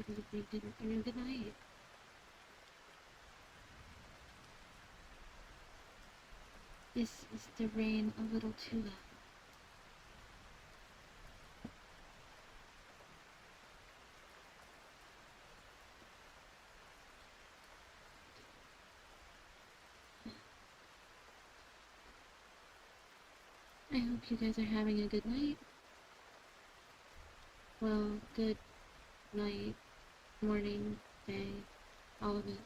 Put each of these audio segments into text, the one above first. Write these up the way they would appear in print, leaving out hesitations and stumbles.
good night. Is the rain a little too loud? I hope you guys are having a good night. Well, good night, morning, day, all of it.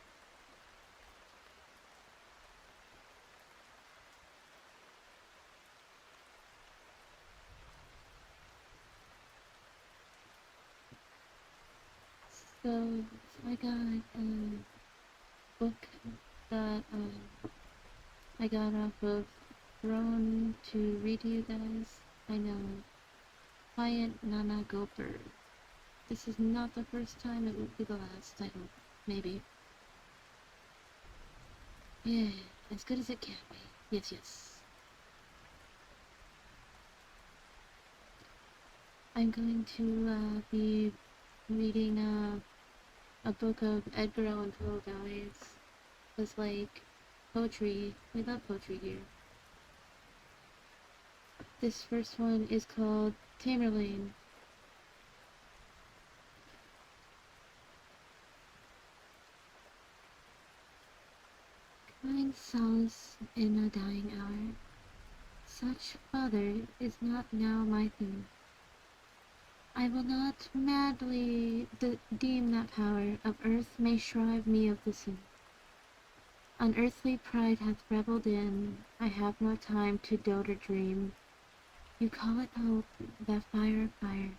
So, I got a book that I got off of Throne to read to you guys. I know. Quiet Nana Gopher. This is not the first time, it will be the last, I hope. Maybe. Yeah, as good as it can be. Yes, yes. I'm going to be reading a book of Edgar Allan Poe, guys. It's like poetry. We love poetry here. This first one is called Tamerlane. Kind solace in a dying hour. Such, Father, is not now my theme. I will not madly deem that power of earth may shrive me of the sin. Unearthly pride hath rebelled in, I have no time to dote or dream. You call it hope, that fire of fire.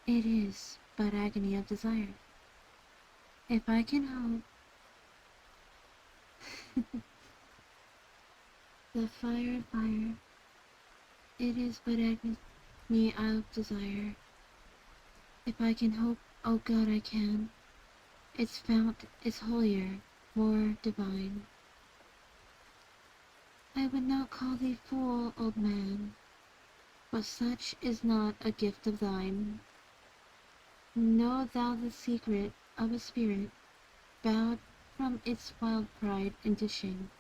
It is but agony of desire. If I can hope, the fire of fire, it is but agony of desire. If I can hope, oh God, I can. Its fount is holier, more divine. I would not call thee fool, old man, but such is not a gift of thine. Know thou the secret of a spirit bowed from its wild pride into shame.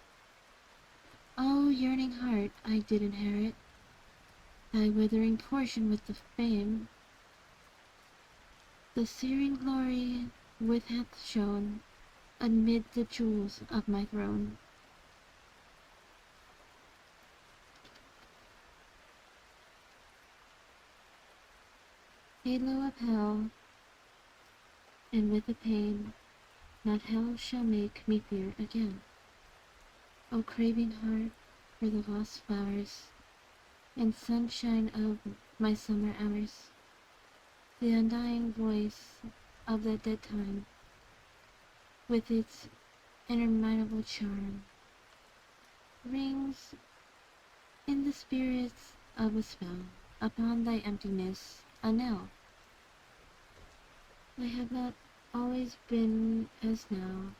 O yearning heart, I did inherit thy withering portion with the fame. The searing glory with hath shone amid the jewels of my throne. Halo of hell, and with a pain, not hell shall make me fear again. O craving heart for the lost flowers, and sunshine of my summer hours, the undying voice of the dead time, with its interminable charm, rings in the spirits of a spell upon thy emptiness a knell. I have not always been as now,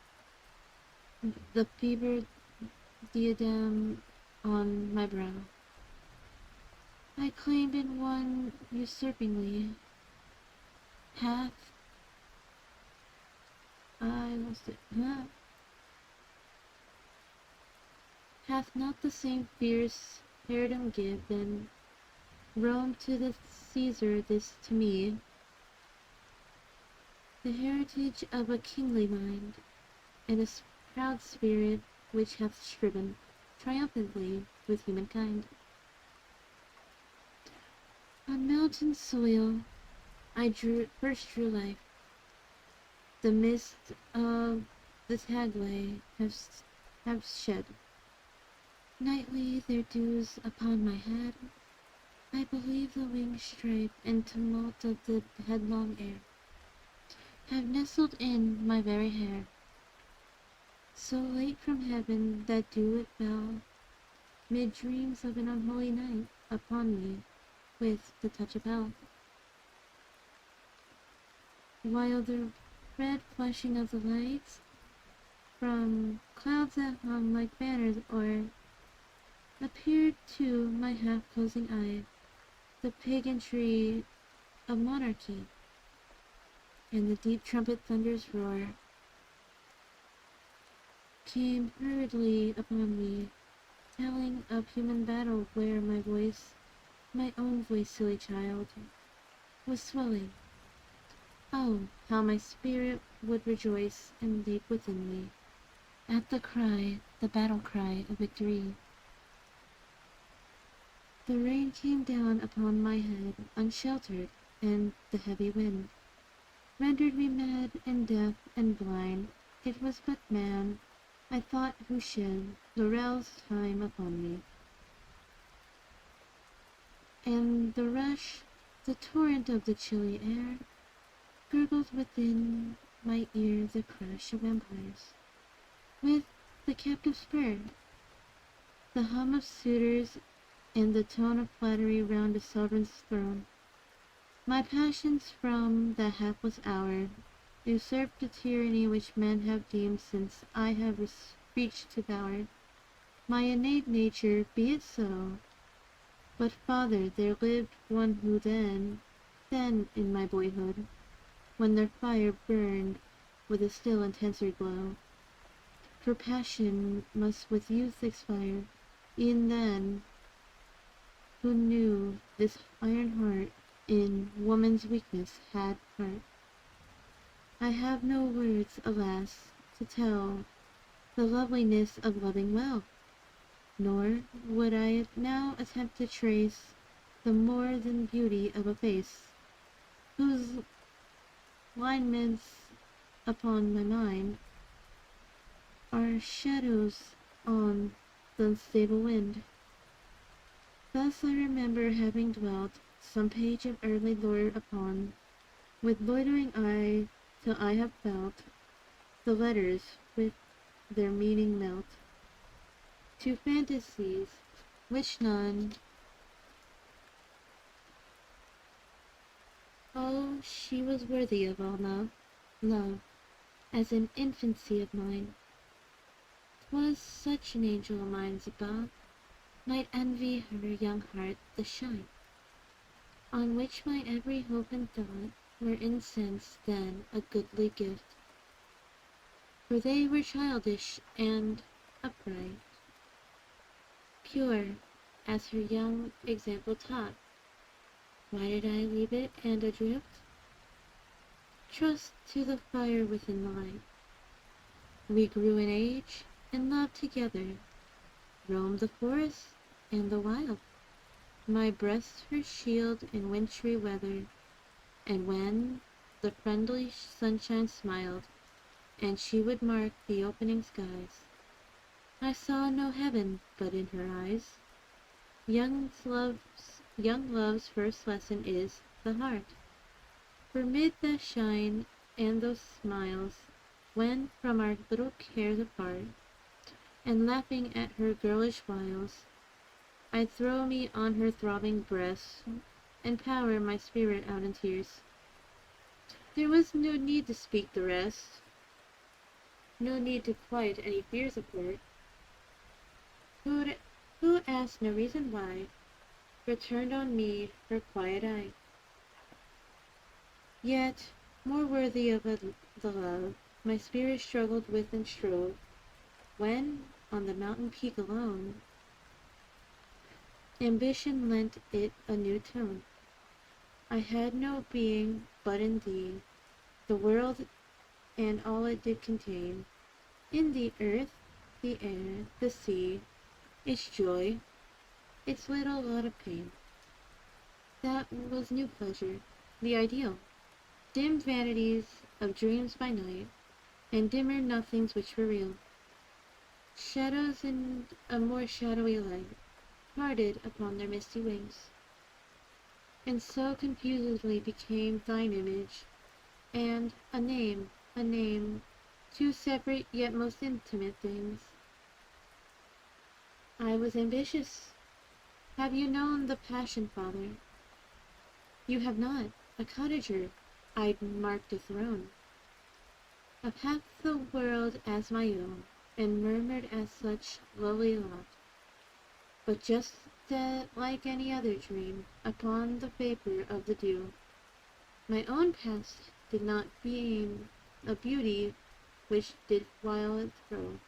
the fevered diadem on my brow. I claimed in one usurpingly, hath I lost it. Hath not the same fierce heirdom given Rome to the Caesar, this to me, the heritage of a kingly mind, and a proud spirit which hath striven triumphantly with humankind. On mountain soil I first drew life. The mist of the Taglay have shed nightly their dews upon my head. I believe the winged stripe and tumult of the headlong air have nestled in my very hair. So late from heaven that dew it fell, mid dreams of an unholy night, upon me with the touch of hell. While the red flushing of the lights from clouds that hung like banners o'er appeared to my half-closing eye the pageantry of monarchy. and the deep trumpet thunder's roar came hurriedly upon me, telling of human battle where my voice, my own voice, silly child, was swelling. Oh, how my spirit would rejoice and leap within me at the cry, the battle cry of victory. The rain came down upon my head unsheltered, and the heavy wind rendered me mad and deaf and blind. It was but man, I thought, who shed Laurel's time upon me, and the rush, the torrent of the chilly air, gurgled within my ear the crash of empires, with the captive spur, the hum of suitors, and the tone of flattery round a sovereign's throne. My passions from that hapless hour usurped the tyranny which men have deemed since I have reached to power. My innate nature, be it so. But, father, there lived one who then in my boyhood, when their fire burned with a still intenser glow, for passion must with youth expire, e'en then, who knew this iron heart in woman's weakness had part. I have no words, alas, to tell the loveliness of loving well, nor would I now attempt to trace the more than beauty of a face, whose lineaments upon my mind are shadows on the unstable wind. Thus I remember having dwelt some page of early lore upon, with loitering eye, till I have felt the letters with their meaning melt to fantasies which none. Oh, she was worthy of all love, as an infancy of mine. 'Twas such an angel of mine, Ziba, might envy her young heart the shine, on which my every hope and thought were incensed then a goodly gift, for they were childish and upright, pure, as her young example taught. Why did I leave it and adrift? Trust to the fire within the light. We grew in age, and loved together, roamed the forest and the wild, my breast her shield in wintry weather, and when the friendly sunshine smiled, and she would mark the opening skies, I saw no heaven but in her eyes. Young love's first lesson is the heart. For mid that shine and those smiles, when from our little cares apart, and laughing at her girlish wiles, I throw me on her throbbing breast, and pour my spirit out in tears. There was no need to speak the rest, no need to quiet any fears of her, who asked no reason why, but turned on me her quiet eye. Yet, more worthy of the love, my spirit struggled with and strove, when, on the mountain peak alone, ambition lent it a new tone. I had no being but in thee, the world and all it did contain, in the earth, the air, the sea, its joy, its little lot of pain. That was new pleasure, the ideal, dim vanities of dreams by night, and dimmer nothings which were real. Shadows in a more shadowy light parted upon their misty wings, and so confusedly became thine image, and a name, two separate yet most intimate things. I was ambitious. Have you known the passion, father? You have not. A cottager, I'd marked a throne of half the world as my own, and murmured as such lowly lot, but just like any other dream, upon the vapor of the dew. My own past did not beam a beauty which did while it throw.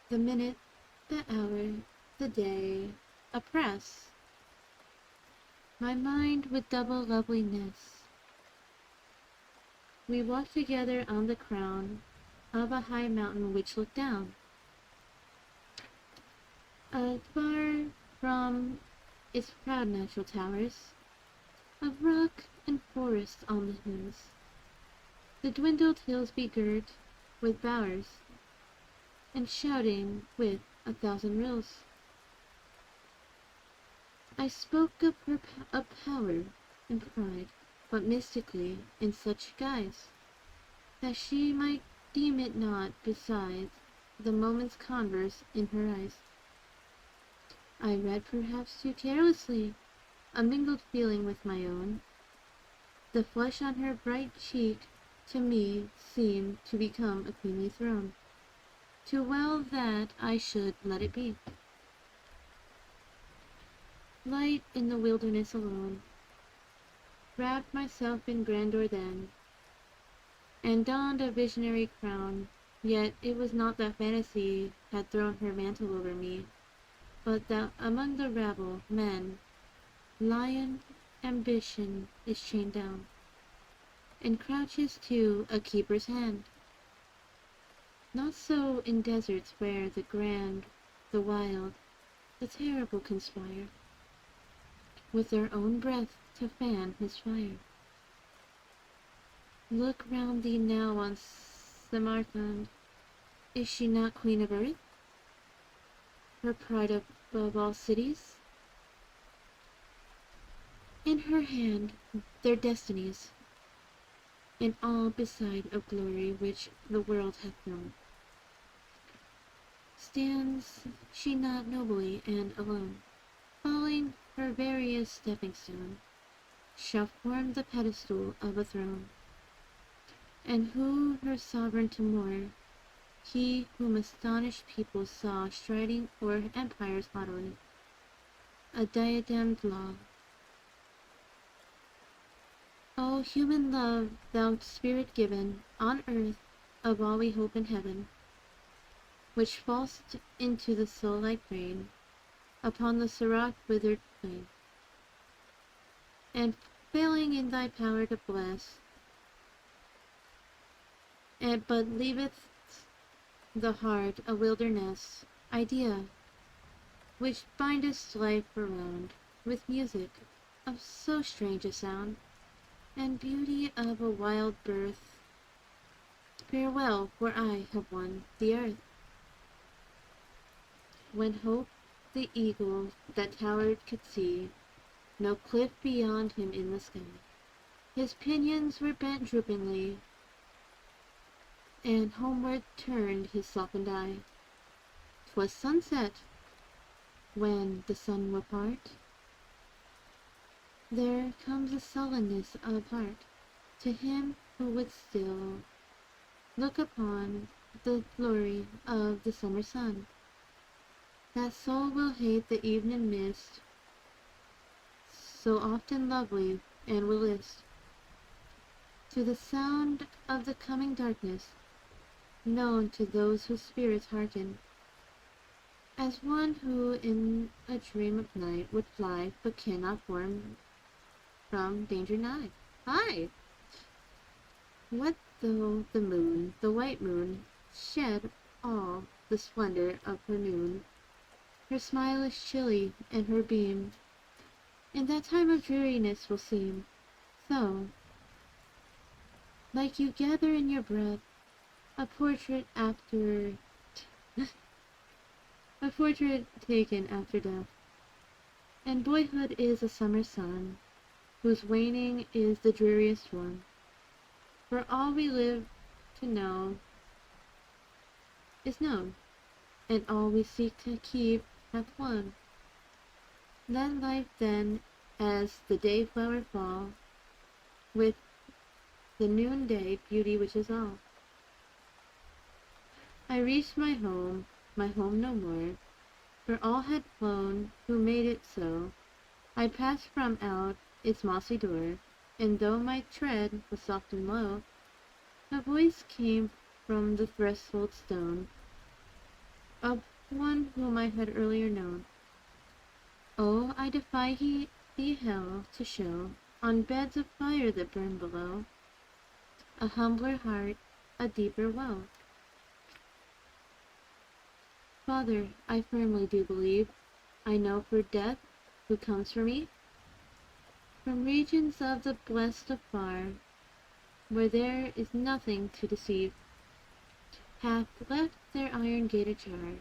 The minute, the hour, the day, oppress my mind with double loveliness. We walked together on the crown of a high mountain which looked down, far from its proud natural towers, of rock and forest on the hills, the dwindled hills begirt with bowers, and shouting with 1,000 rills. I spoke of her of power and pride, but mystically in such guise, that she might deem it not besides the moment's converse in her eyes. I read perhaps too carelessly a mingled feeling with my own. The flush on her bright cheek to me seemed to become a queenly throne, too well that I should let it be. Light in the wilderness alone, wrapped myself in grandeur then, and donned a visionary crown, yet it was not that fantasy had thrown her mantle over me, but that among the rabble, men, lion, ambition is chained down, and crouches to a keeper's hand. Not so in deserts where the grand, the wild, the terrible conspire, with their own breath to fan his fire. Look round thee now on Samarcand. Is she not queen of earth, her pride above all cities? In her hand their destinies, and all beside of glory which the world hath known. Stands she not nobly and alone, falling her veriest stepping stone, shall form the pedestal of a throne. And who her sovereign to more, he whom astonished people saw striding o'er empires haughtily, a diademed law. O human love, thou spirit given on earth of all we hope in heaven, which fall'st into the soul like rain upon the Sirat withered plain, and failing in thy power to bless, but leaveth the heart a wilderness, idea, which bindest life around with music of so strange a sound, and beauty of a wild birth. Farewell, for I have won the earth. When hope, the eagle that towered, could see no cliff beyond him in the sky, his pinions were bent droopingly, and homeward turned his softened eye. 'Twas sunset, when the sun will part. There comes a sullenness of heart to him who would still look upon the glory of the summer sun. That soul will hate the evening mist, so often lovely, and will list to the sound of the coming darkness, known to those whose spirits hearken, as one who in a dream of night would fly, but cannot form from danger nigh. Hi! What though the moon, the white moon, shed all the splendor of her noon? Her smile is chilly, and her beam in that time of dreariness will seem so, like you gather in your breath a portrait after a portrait taken after death. And boyhood is a summer sun, whose waning is the dreariest one. For all we live to know is known, and all we seek to keep hath won. Let life then, as the day flower fall, with the noonday beauty which is all. I reached my home no more, for all had flown who made it so. I passed from out its mossy door, And though my tread was soft and low, a voice came from the threshold stone of one whom I had earlier known. Oh, I defy the hell to show, on beds of fire that burn below, a humbler heart, a deeper well. Father, I firmly do believe, I know for death, who comes for me, from regions of the blest afar, where there is nothing to deceive, hath left their iron gate ajar,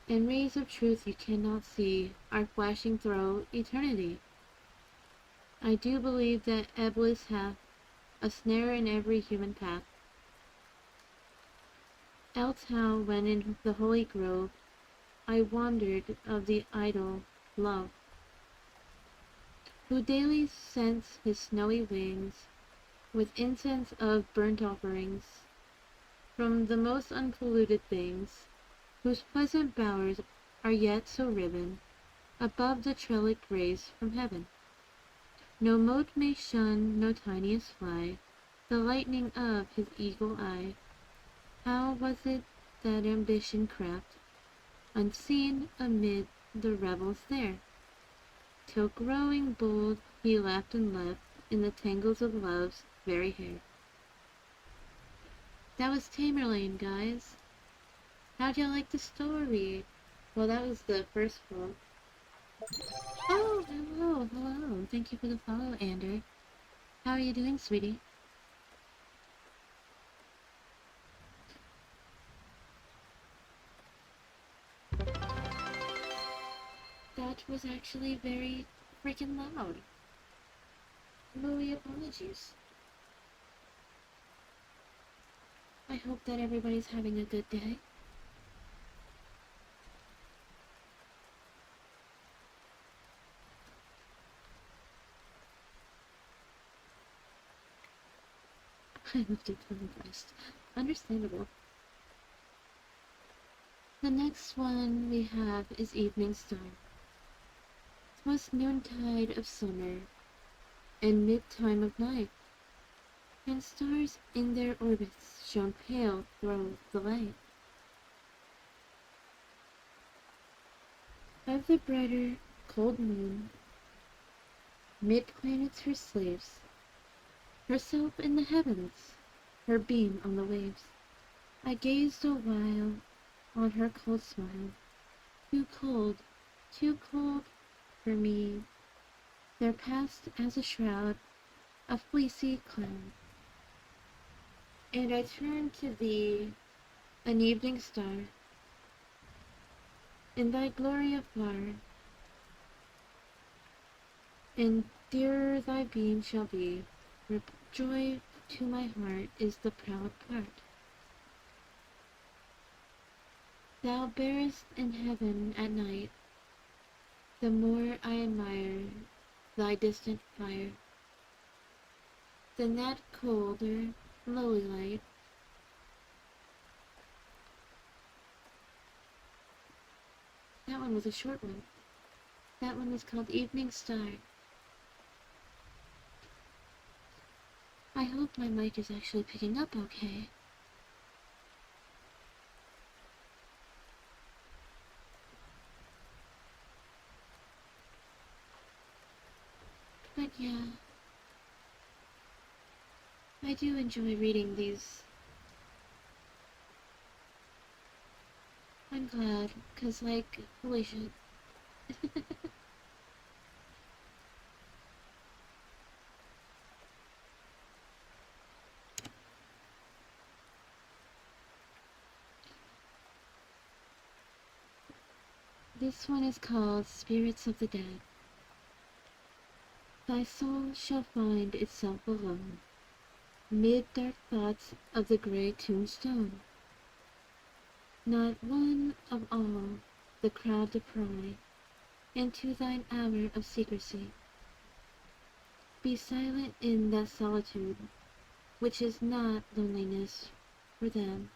and rays of truth you cannot see are flashing through eternity. I do believe that Eblis hath a snare in every human path. Else how, when in the holy grove, I wandered of the idol love, who daily scents his snowy wings with incense of burnt offerings, from the most unpolluted things, whose pleasant bowers are yet so riven above the trellic rays from heaven. No mote may shun, no tiniest fly, the lightning of his eagle eye. How was it that ambition crept, unseen amid the revels there, till growing bold he laughed and leapt in the tangles of love's very hair? That was Tamerlane, guys. How'd y'all like the story? Well, that was the first one. Oh, hello. Thank you for the follow, Ander. How are you doing, sweetie? That was actually very freaking loud. Really apologies. I hope that everybody's having a good day. I looked at the breast. Understandable. The next one we have is Evening Star. 'Twas noontide of summer, and mid-time of night, and stars in their orbits shone pale through the light of the brighter, cold moon. Mid-planets her slaves, herself in the heavens, her beam on the waves. I gazed a while on her cold smile, too cold for me. There passed as a shroud a fleecy cloud, and I turned to thee, an evening star, in thy glory afar, and dearer thy beam shall be, for joy to my heart is the proud part. Thou bearest in heaven at night, the more I admire thy distant fire, than that colder, lowly light. That one was a short one. That one was called Evening Star. I hope my mic is actually picking up okay. But yeah, I do enjoy reading these. I'm glad, cause like, holy shit. This one is called Spirits of the Dead. Thy soul shall find itself alone, mid dark thoughts of the grey tombstone. Not one of all the crowd to pry into thine hour of secrecy. Be silent in that solitude, which is not loneliness for them,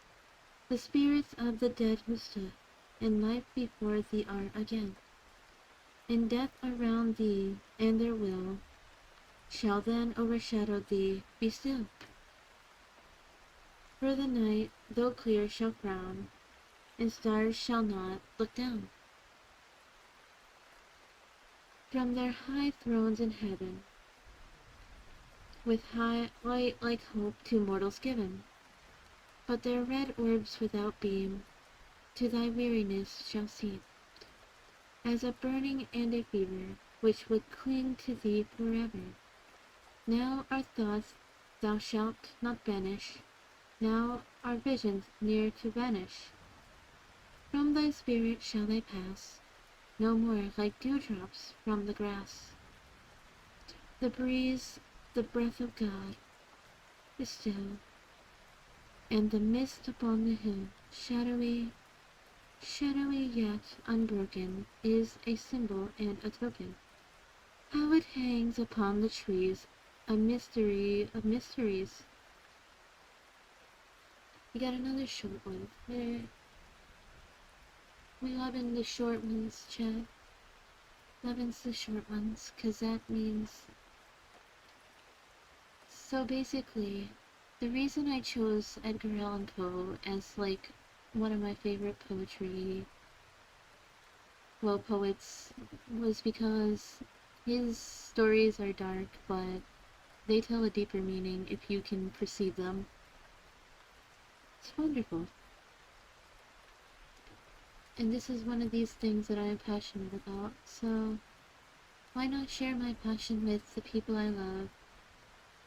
the spirits of the dead who stood in life before thee are again, in death around thee, and their will shall then overshadow thee. Be still. For the night, though clear, shall frown, and stars shall not look down from their high thrones in heaven, with high light like hope to mortals given. But their red orbs without beam to thy weariness shall seem, as a burning and a fever, which would cling to thee forever. Now our thoughts thou shalt not banish, now our visions near to vanish. From thy spirit shall they pass, no more like dewdrops from the grass. The breeze, the breath of God, is still, and the mist upon the hill, shadowy, shadowy yet unbroken, is a symbol and a token. How it hangs upon the trees, a mystery of mysteries. We got another short one. We loving the short ones, chat. Lovin's the short ones, 'cause that means... So basically, the reason I chose Edgar Allan Poe as, like, one of my favorite poets was because his stories are dark, but they tell a deeper meaning if you can perceive them. It's wonderful. And this is one of these things that I am passionate about, so why not share my passion with the people I love,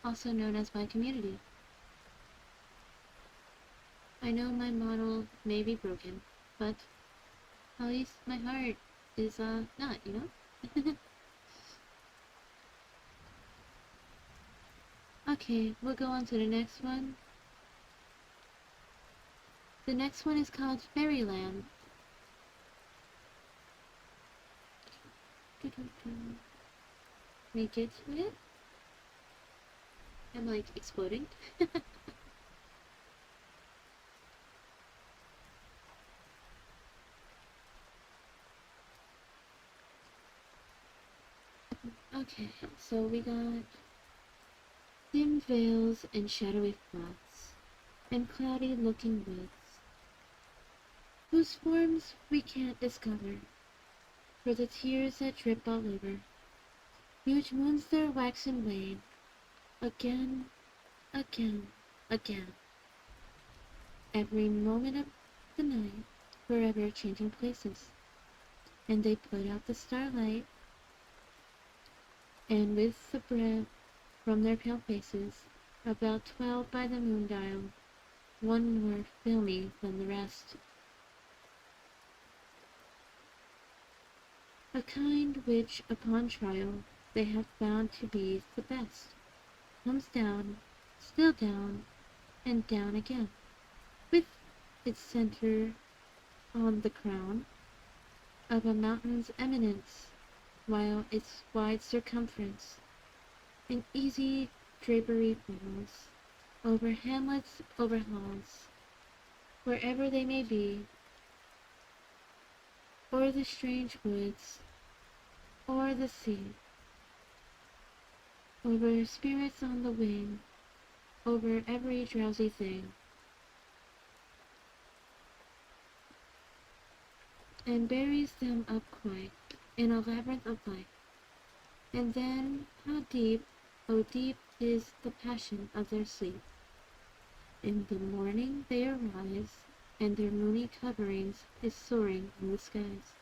also known as my community? I know my model may be broken, but at least my heart is, not, you know? Okay, we'll go on to the next one. The next one is called Fairyland. We get to it. I'm like exploding. Okay, so we got dim veils and shadowy flats, and cloudy looking woods, whose forms we can't discover, for the tears that drip all over. Huge moons there wax and wane, again, again, again, every moment of the night, forever changing places. And they put out the starlight, and with the breath from their pale faces, about 12 by the moon dial, one more filmy than the rest. A kind which, upon trial, they have found to be the best, comes down, still down, and down again, with its center on the crown of a mountain's eminence, while its wide circumference in easy drapery falls over hamlets, over halls, wherever they may be, or the strange woods, or the sea, over spirits on the wing, over every drowsy thing, and buries them up quite in a labyrinth of life. And then how deep, oh deep is the passion of their sleep. In the morning they arise, and their moony coverings is soaring in the skies,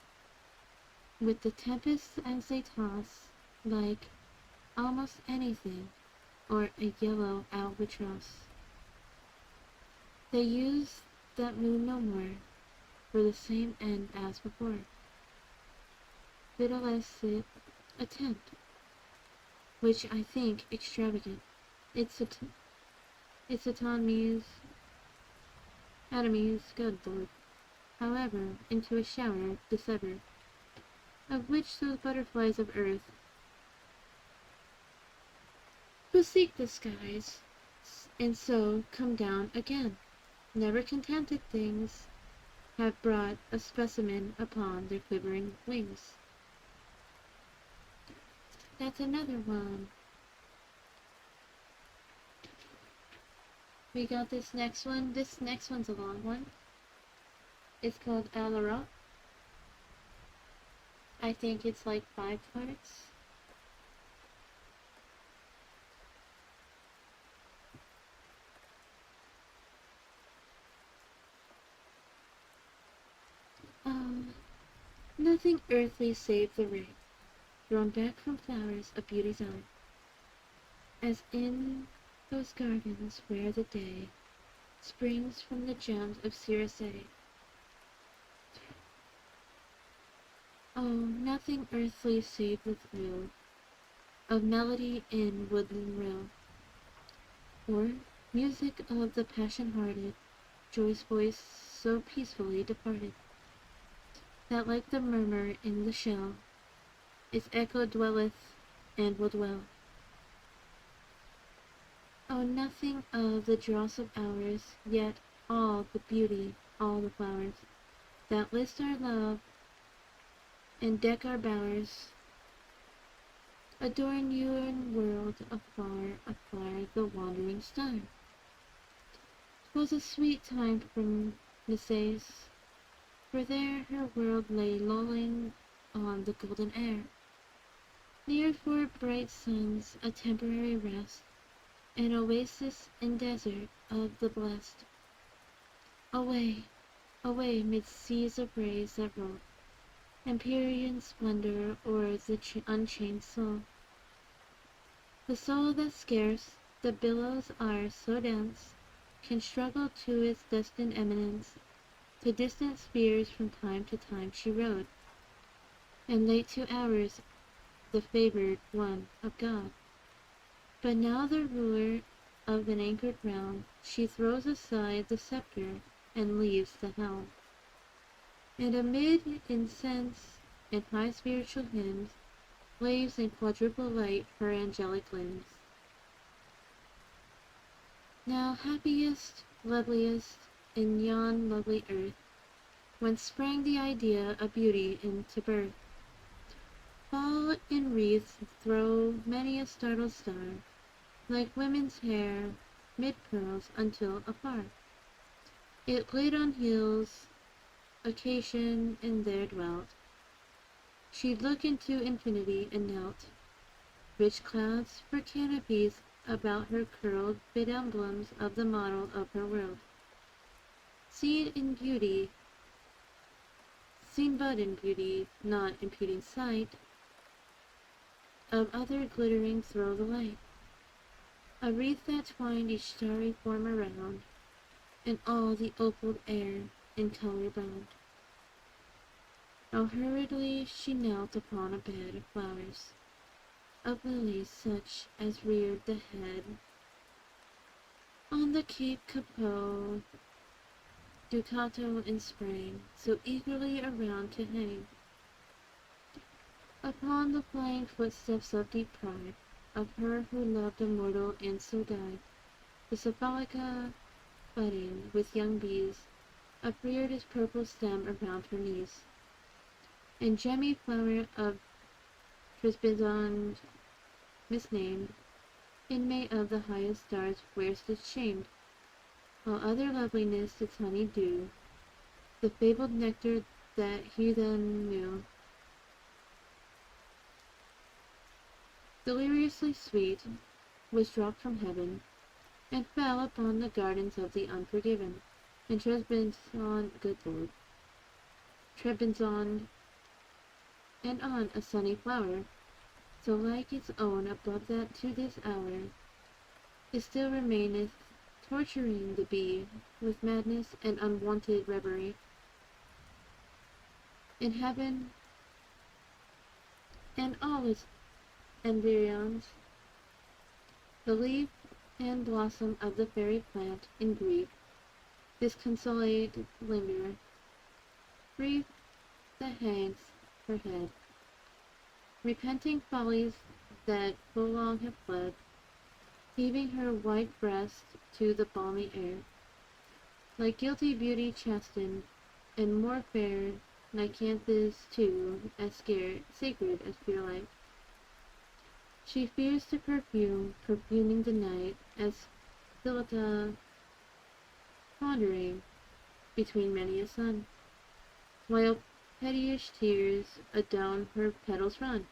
with the tempests as they toss, like almost anything, or a yellow albatross. They use that moon no more, for the same end as before. Videlicet attempt, which I think extravagant. It's autonomy's, atomy's good lord. However, into a shower dissevered, of which those butterflies of earth, who seek the skies, and so come down again, never contented things, have brought a specimen upon their quivering wings. That's another one. We got this next one. This next one's a long one. It's called Alara. I think it's like 5 parts. Um, Nothing earthly save the ray, drawn back from flowers of beauty's eye, as in those gardens where the day springs from the gems of Circe. Oh, nothing earthly save the thrill of melody in woodland rill, or music of the passion-hearted, joy's voice so peacefully departed, that like the murmur in the shell, its echo dwelleth and will dwell. Oh, nothing of the dross of hours, yet all the beauty, all the flowers, that list our love and deck our bowers, adorn your world afar, afar the wandering star. 'Twas a sweet time from Nisaeus, for there her world lay lolling on the golden air, near for bright suns a temporary rest, an oasis in desert of the blest. Away, away mid seas of rays that roll, empyrean splendor o'er the unchained soul. The soul that scarce the billows are so dense can struggle to its destined eminence. To distant spheres from time to time she rode, and late to hours the favored one of God. But now the ruler of an anchored realm, she throws aside the scepter and leaves the helm. And amid incense and high spiritual hymns, waves in quadruple light her angelic limbs. Now happiest, loveliest, in yon lovely earth, whence sprang the idea of beauty into birth, fall in wreaths throw many a startled star, like women's hair, mid pearls until afar it lit on hills, occasion, and there dwelt. She'd look into infinity and knelt. Rich clouds for canopies about her curled, fit emblems of the model of her world. Seen in beauty, seen but in beauty, not imputing sight, of other glittering throw the light. A wreath that twined each starry form around, and all the opaled air in color bound. How hurriedly she knelt upon a bed of flowers, of lilies such as reared the head on the Cape Capo, Ducato in spring, so eagerly around to hang. Upon the flying footsteps of deep pride, of her who loved a mortal and so died, the cephalica budding with young bees, upreared its purple stem around her knees. And gemmy flower of Trisbizond misnamed, inmate of the highest stars, where stood shamed, while other loveliness its honey dew, the fabled nectar that he then knew, deliriously sweet, was dropped from heaven, and fell upon the gardens of the unforgiven, and Trebizond, good Lord, Trebizond, and on a sunny flower, so like its own above that to this hour it still remaineth, torturing the bee with madness and unwonted reverie. In heaven and all its environs, the leaf and blossom of the fairy plant in grief disconsolate linger, grief that hangs her head, repenting follies that full long have fled, heaving her white breast to the balmy air, like guilty beauty chastened, and more fair Nycanthus too, as sacred as pure light. She fears to perfume, perfuming the night, as Philita pondering between many a sun, while pettyish tears adown her petals run,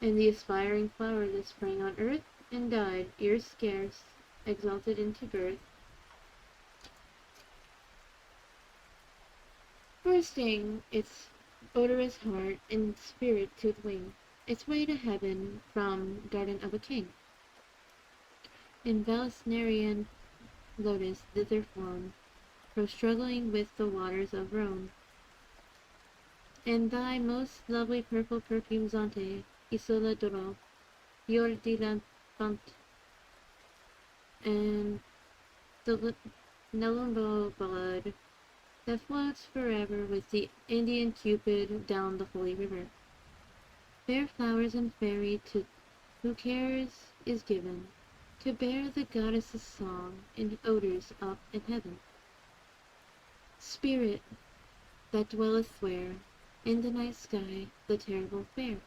and the aspiring flower that sprang on earth and died ere scarce exalted into birth, bursting its odorous heart and spirit to wing its way to heaven from garden of a king. In Valesnerian lotus thither flown, from struggling with the waters of Rhone, and thy most lovely purple perfume Zante, Isola d'Oro, Fior di Levante, and the Nelumbo ballad that floats forever with the Indian Cupid down the holy river. Fair flowers and fairy to who cares is given to bear the goddess's song in odors up in heaven. Spirit that dwelleth where in the night sky the terrible fair,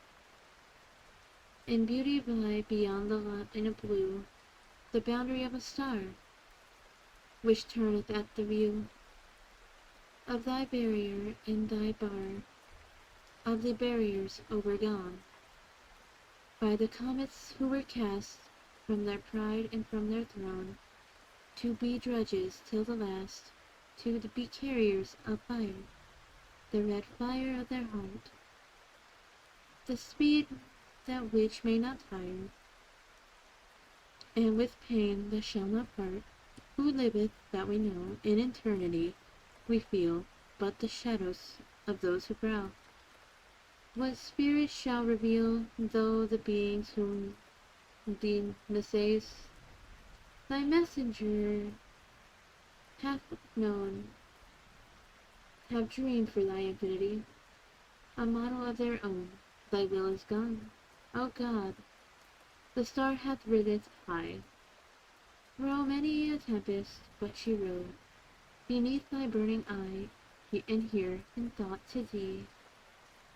in beauty by beyond the line of blue, the boundary of a star, which turneth at the view of thy barrier and thy bar, of the barriers overgone by the comets who were cast from their pride and from their throne, to be drudges till the last, to be carriers of fire, the red fire of their heart, the speed that which may not tire, and with pain that shall not part, who liveth that we know, in eternity we feel but the shadows of those who prowl. What spirit shall reveal, though the beings whom the Messias, thy messenger, hath known, have dreamed for thy infinity, a model of their own, thy will is gone. O God, the star hath ridden high, through many a tempest, but she rode beneath thy burning eye, and here, in thought to thee,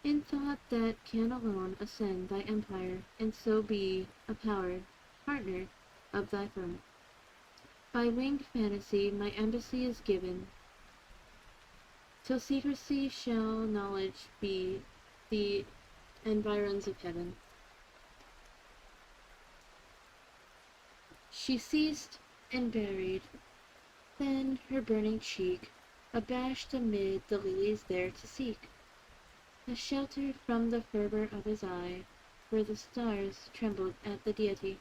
in thought that can alone ascend thy empire, and so be a power, partner of thy throne. By winged fantasy my embassy is given, till secrecy shall knowledge be the environs of heaven. She ceased and buried then her burning cheek, abashed amid the lilies there to seek a shelter from the fervor of his eye, where the stars trembled at the deity.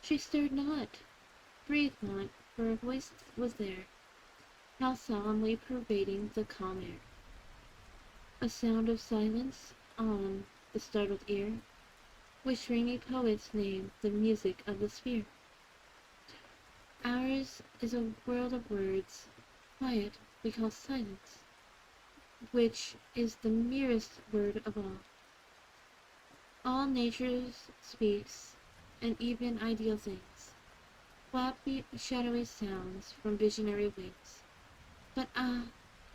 She stirred not, breathed not, for a voice was there, how solemnly pervading the calm air. A sound of silence on the startled ear, which dreamy poets name the music of the sphere. Ours is a world of words, quiet we call silence, which is the merest word of all. All nature speaks, and even ideal things, flap shadowy sounds from visionary wings. But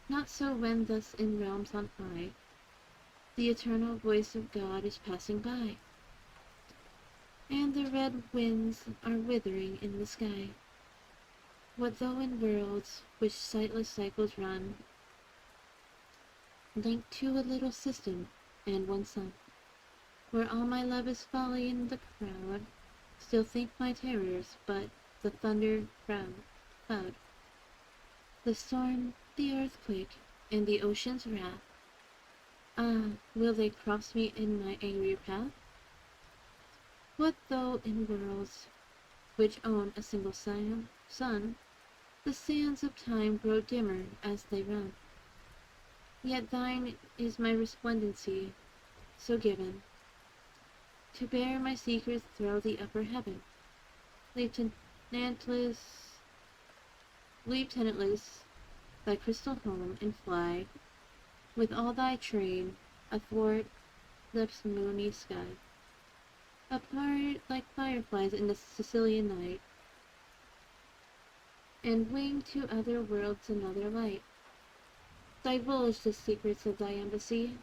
not so when thus in realms on high, the eternal voice of God is passing by, and the red winds are withering in the sky. What though in worlds which sightless cycles run, linked to a little system and one sun, where all my love is folly in the crowd, still think my terrors but the thunder cloud, the storm, the earthquake, and the ocean's wrath. Will they cross me in my angry path? What though in worlds which own a single sun, the sands of time grow dimmer as they run? Yet thine is my resplendency, so given to bear my secrets through the upper heaven. Leave tenantless thy crystal home, and fly with all thy train athwart the moony sky, apart like fireflies in the Sicilian night, and wing to other worlds another light. Divulge the secrets of thy embassy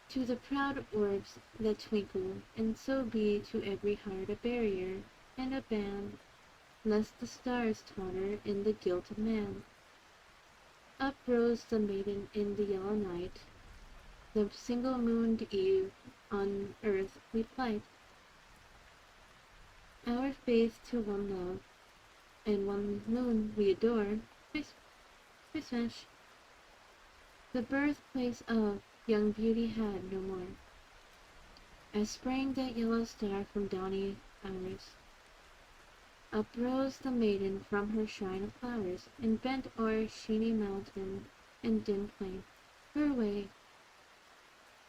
to the proud orbs that twinkle, and so be to every heart a barrier and a band lest the stars totter in the guilt of man. Up rose the maiden in the yellow night, the single-mooned eve on earth we plight, our faith to one love, and one moon we adore, Christmas, the birthplace of young beauty had no more, as sprang that yellow star from dawny hours. Uprose the maiden from her shrine of flowers, and bent o'er sheeny mountain and dim plain her way,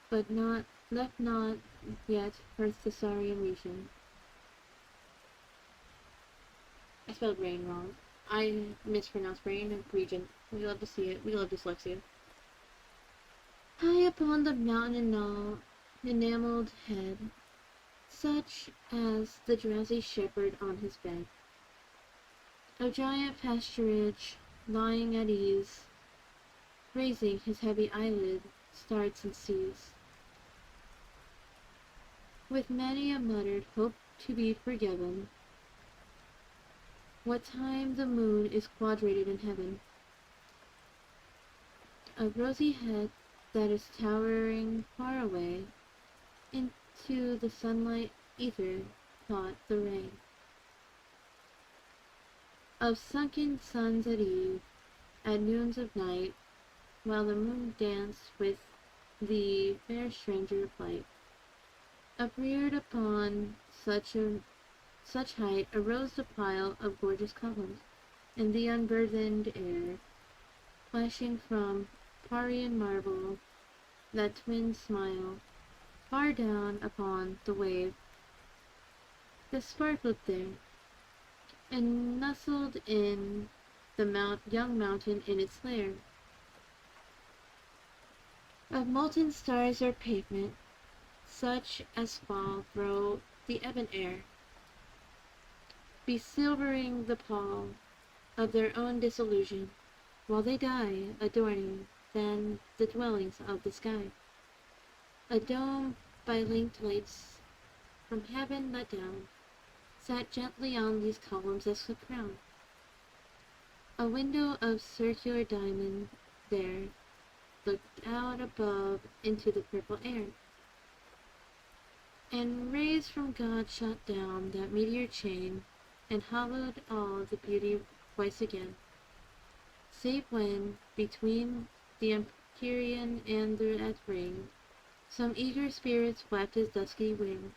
but left not yet her Thessalian region. I spelled rain wrong. I mispronounced rain region. We love to see it. We love dyslexia. High upon the mountain enameled head, such as the drowsy shepherd on his bed, of giant pasturage, lying at ease, raising his heavy eyelid, starts and sees, with many a muttered hope to be forgiven, what time the moon is quadrated in heaven. A rosy head that is towering far away into the sunlight ether caught the ray of sunken suns at eve, at noons of night, while the moon danced with the fair stranger of light. Upreared upon such height arose the pile of gorgeous columns, and the unburthened air, flashing from Parian marble, that twin smile, far down upon the wave, that sparkled there, and nestled in the young mountain in its lair. Of molten stars are pavement, such as fall thro' the ebon air, besilvering the pall of their own disillusion, while they die, adorning then the dwellings of the sky. A dome by linked lights from heaven let down, sat gently on these columns as a crown. A window of circular diamond there looked out above into the purple air, and rays from God shot down that meteor chain, and hollowed all the beauty twice again, save when, between the empyrean and that ring, some eager spirit flapped his dusky wing.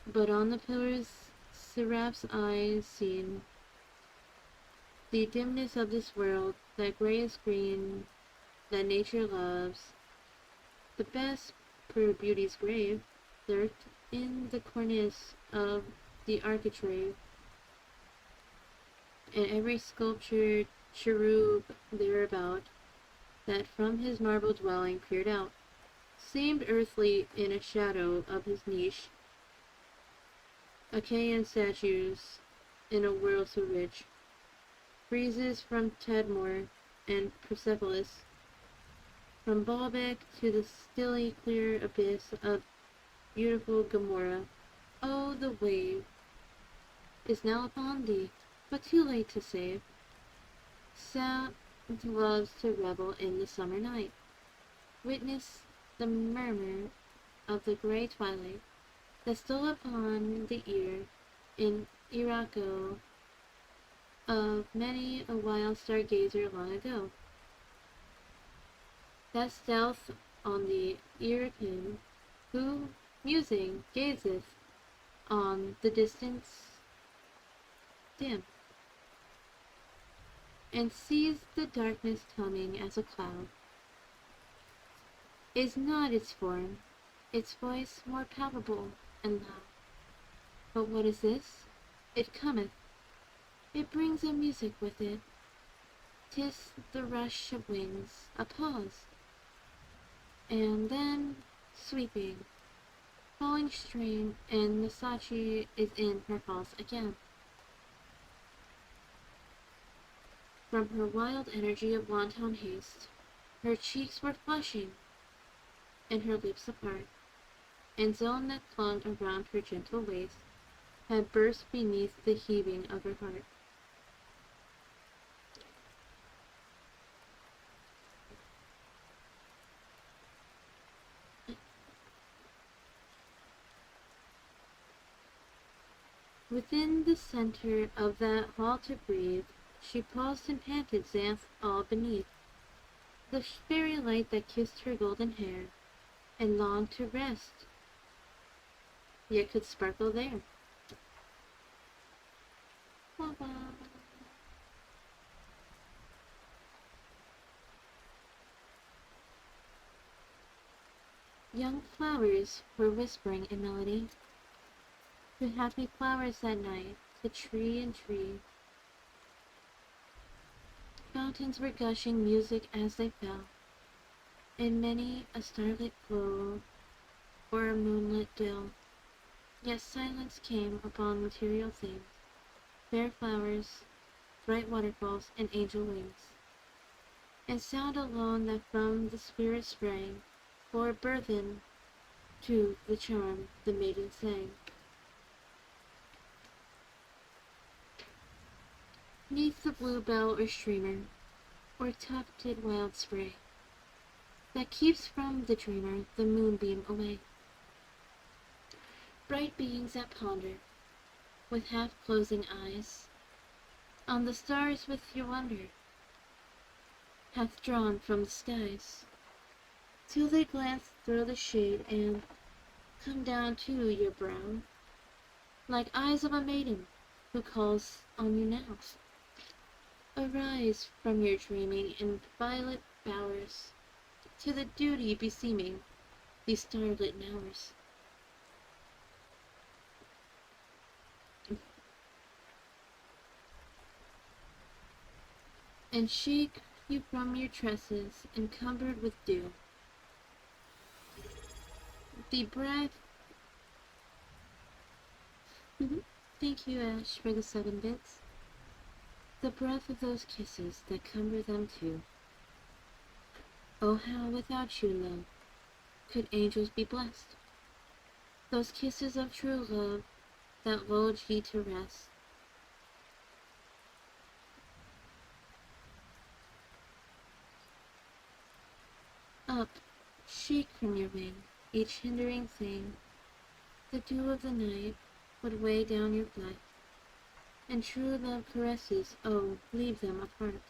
But on the pillars seraph's eyes seen the dimness of this world, that greyest green that nature loves, the best per beauty's grave, lurked in the cornice of the architrave, and every sculptured cherub thereabout, that from his marble dwelling peered out, seemed earthly in a shadow of his niche. Achaean statues in a world so rich, friezes from Tadmor and Persepolis, from Baalbek to the stilly clear abyss of beautiful Gomorrah. Oh, the wave is now upon thee, but too late to save. Sound loves to revel in the summer night. Witness the murmur of the grey twilight that stole upon the ear in Irako of many a wild stargazer long ago. That stealth on the ear of him who, musing, gazeth on the distance dim, and sees the darkness coming as a cloud. Is not its form, its voice more palpable and loud? But what is this? It cometh. It brings a music with it. 'Tis the rush of wings, a pause, and then sweeping, falling stream, and Masachi is in her pulse again. From her wild energy of wanton haste, her cheeks were flushing, and her lips apart, and zone that clung around her gentle waist, had burst beneath the heaving of her heart. Within the center of that hall to breathe, she paused and panted, Xanth all beneath the fairy light that kissed her golden hair, and longed to rest, yet could sparkle there. Young flowers were whispering in melody to happy flowers that night, to tree and tree. Fountains were gushing music as they fell, in many a starlit glow or a moonlit dell. Yet silence came upon material things, fair flowers, bright waterfalls, and angel wings. And sound alone that from the spirit sprang, bore burthen to the charm the maiden sang. 'Neath the bluebell or streamer, or tufted wild spray, that keeps from the dreamer the moonbeam away. Bright beings that ponder, with half-closing eyes, on the stars with your wonder, hath drawn from the skies, till they glance through the shade and come down to your brow, like eyes of a maiden who calls on you now. Arise from your dreaming in violet bowers, to the duty beseeming these starlit hours. And shake you from your tresses encumbered with dew. The breath. Thank you, Ash, for the 7 bits. The breath of those kisses that cumber them too. Oh, how without you, love, could angels be blessed? Those kisses of true love that lulled ye to rest. Up, shake from your wing each hindering thing. The dew of the night would weigh down your flight, and true love caresses, oh, leave them apart.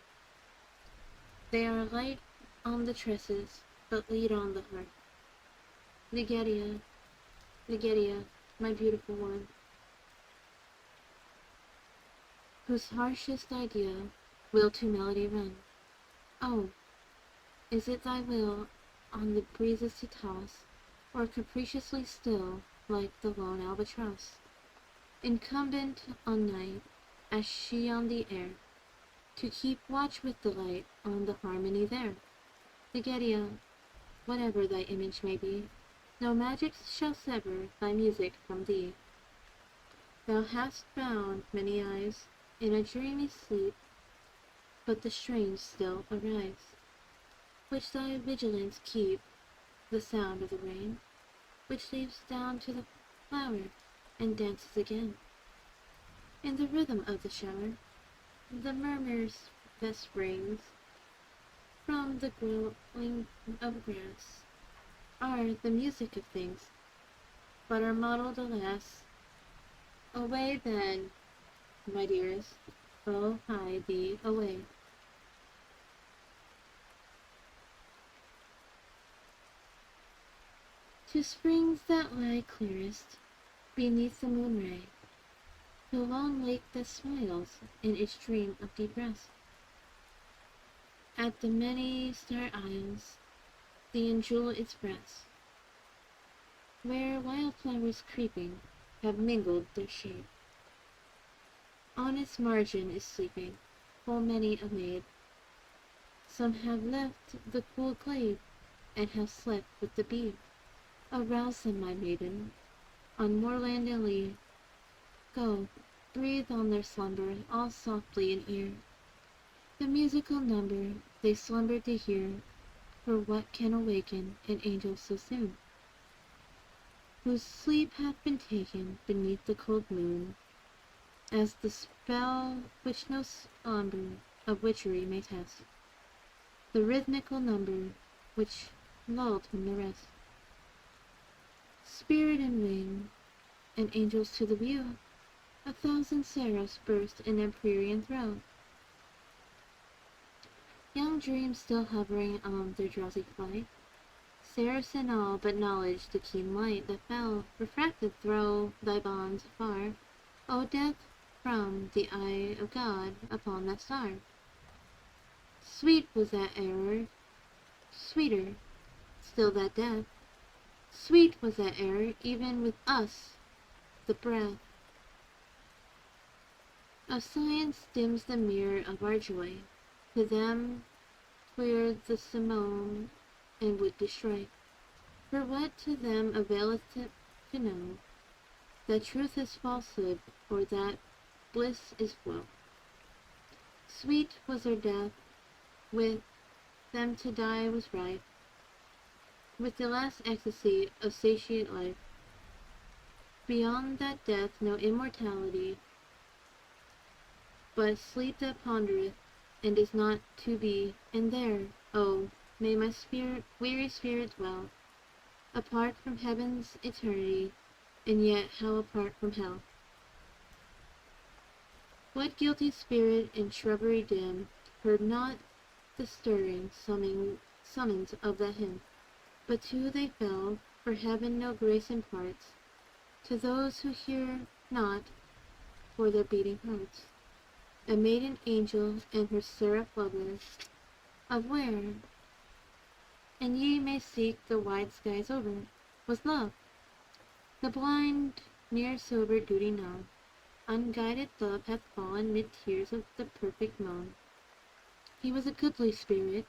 They are light on the tresses, but lead on the heart. Ligeia, Ligeia, my beautiful one, whose harshest idea will to melody run. Oh, is it thy will on the breezes to toss, or capriciously still, like the lone albatross, incumbent on night, as she on the air, to keep watch with delight on the harmony there? Ligeia, whatever thy image may be, no magic shall sever thy music from thee. Thou hast bound many eyes in a dreamy sleep, but the strains still arise, which thy vigilance keep, the sound of the rain, which leaps down to the flower and dances again. In the rhythm of the shower, the murmurs that springs from the growing of grass are the music of things, but are modeled, alas. Away then, my dearest, oh, hie thee away. To springs that lie clearest beneath the moon ray, to lone lake that smiles in its dream of deep rest. At the many-starred isles they enjewel its breast, where wildflowers creeping have mingled their shade. On its margin is sleeping full many a maid. Some have left the cool glade, and have slept with the bee. Arouse them, my maiden, on moorland and lea. Go, breathe on their slumber all softly in ear the musical number they slumbered to hear, for what can awaken an angel so soon? whose sleep hath been taken beneath the cold moon, as the spell which no slumber of witchery may test, the rhythmical number which lulled him the rest. Spirit and wing, and angels to the view, 1,000 seraphs burst in empyrean throe. Young dreams still hovering on their drowsy flight, seraphs and all but knowledge the keen light that fell, refracted thro' thy bonds afar, O death, from the eye of God upon that star. Sweet was that error, sweeter still that death, sweet was that error even with us, the breath of science dims the mirror of our joy, to them 'twere the Simone and would destroy. For what to them availeth it to know that truth is falsehood, or that bliss is woe? Sweet was their death, with them to die was right, with the last ecstasy of satiate life. Beyond that death no immortality, but sleep that pondereth and is not to be, and there, oh, may my weary spirit dwell, apart from heaven's eternity, and yet how apart from hell. What guilty spirit in shrubbery dim heard not the stirring summons of that hymn? But to they fell, for heaven no grace imparts to those who hear not for their beating hearts. A maiden angel and her seraph lovers, of where, and ye may seek the wide skies over, was love. The blind, near sober duty known, unguided love hath fallen mid tears of the perfect moan. He was a goodly spirit,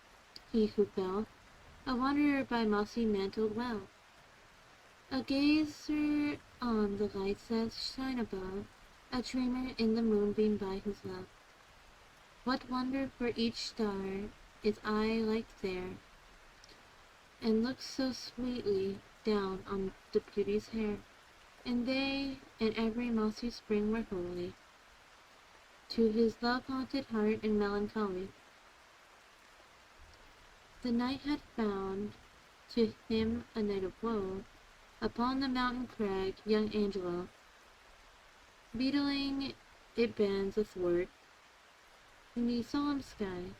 he who fell, a wanderer by mossy mantled well, a gazer on the lights that shine above, a dreamer in the moonbeam by his love. What wonder, for each star is eye like there, and looks so sweetly down on the beauty's hair, and they and every mossy spring were holy to his love-haunted heart and melancholy. The night had found to him a night of woe. Upon the mountain crag young Angelo, beetling it bends athwart the solemn sky,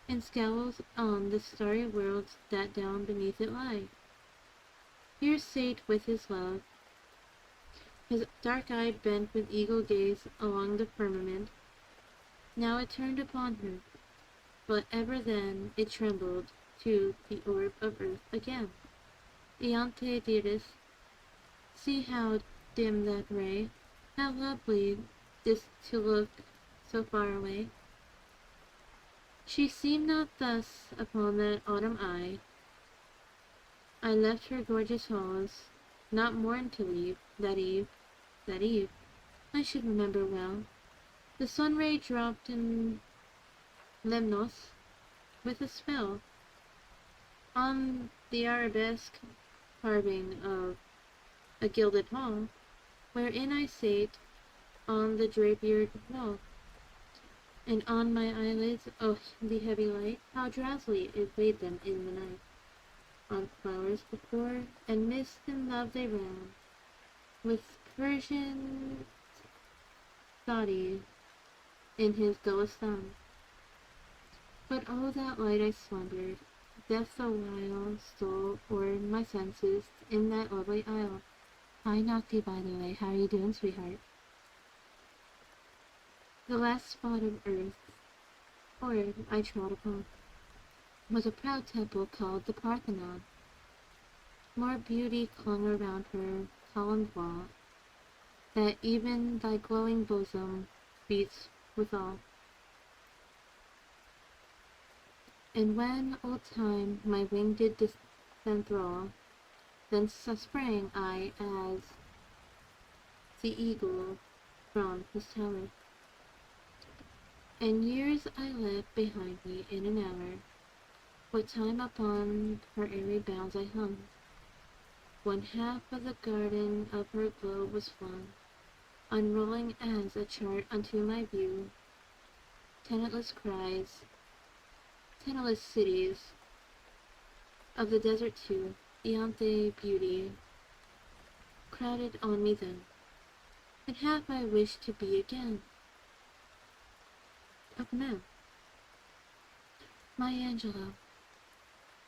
and scowls on the starry worlds that down beneath it lie. Here sate with his love, his dark eye bent with eagle gaze along the firmament. Now it turned upon her, but ever then it trembled to the orb of earth again. Iante Diris, see how dim that ray, how lovely this to look so far away. She seemed not thus upon that autumn eye. I left her gorgeous halls, not mourned to leave, that eve, I should remember well. The sun-ray dropped in Lemnos with a spell on the arabesque carving of a gilded hall, wherein I sate on the drapiered wall, and on my eyelids, oh, the heavy light, how drowsily it laid them in the night. On flowers before, and mist and love they ran, with Persian Saudi in his Gulistan. But oh, that light I slumbered, death a while stole o'er my senses in that lovely isle. Hi, Nocti, by the way. How are you doing, sweetheart? The last spot of earth, orb I trod upon, was a proud temple called the Parthenon. More beauty clung around her columned wall, that even thy glowing bosom beats withal. And when old time my wing did disenthrall, then sprang I as the eagle from his tower. And years I left behind me in an hour, what time upon her airy bounds I hung. One half of the garden of her globe was flung, unrolling as a chart unto my view, tenantless cries, tenantless cities, of the desert too, Ianthe beauty, crowded on me then, and half I wished to be again, of men, my Angelo,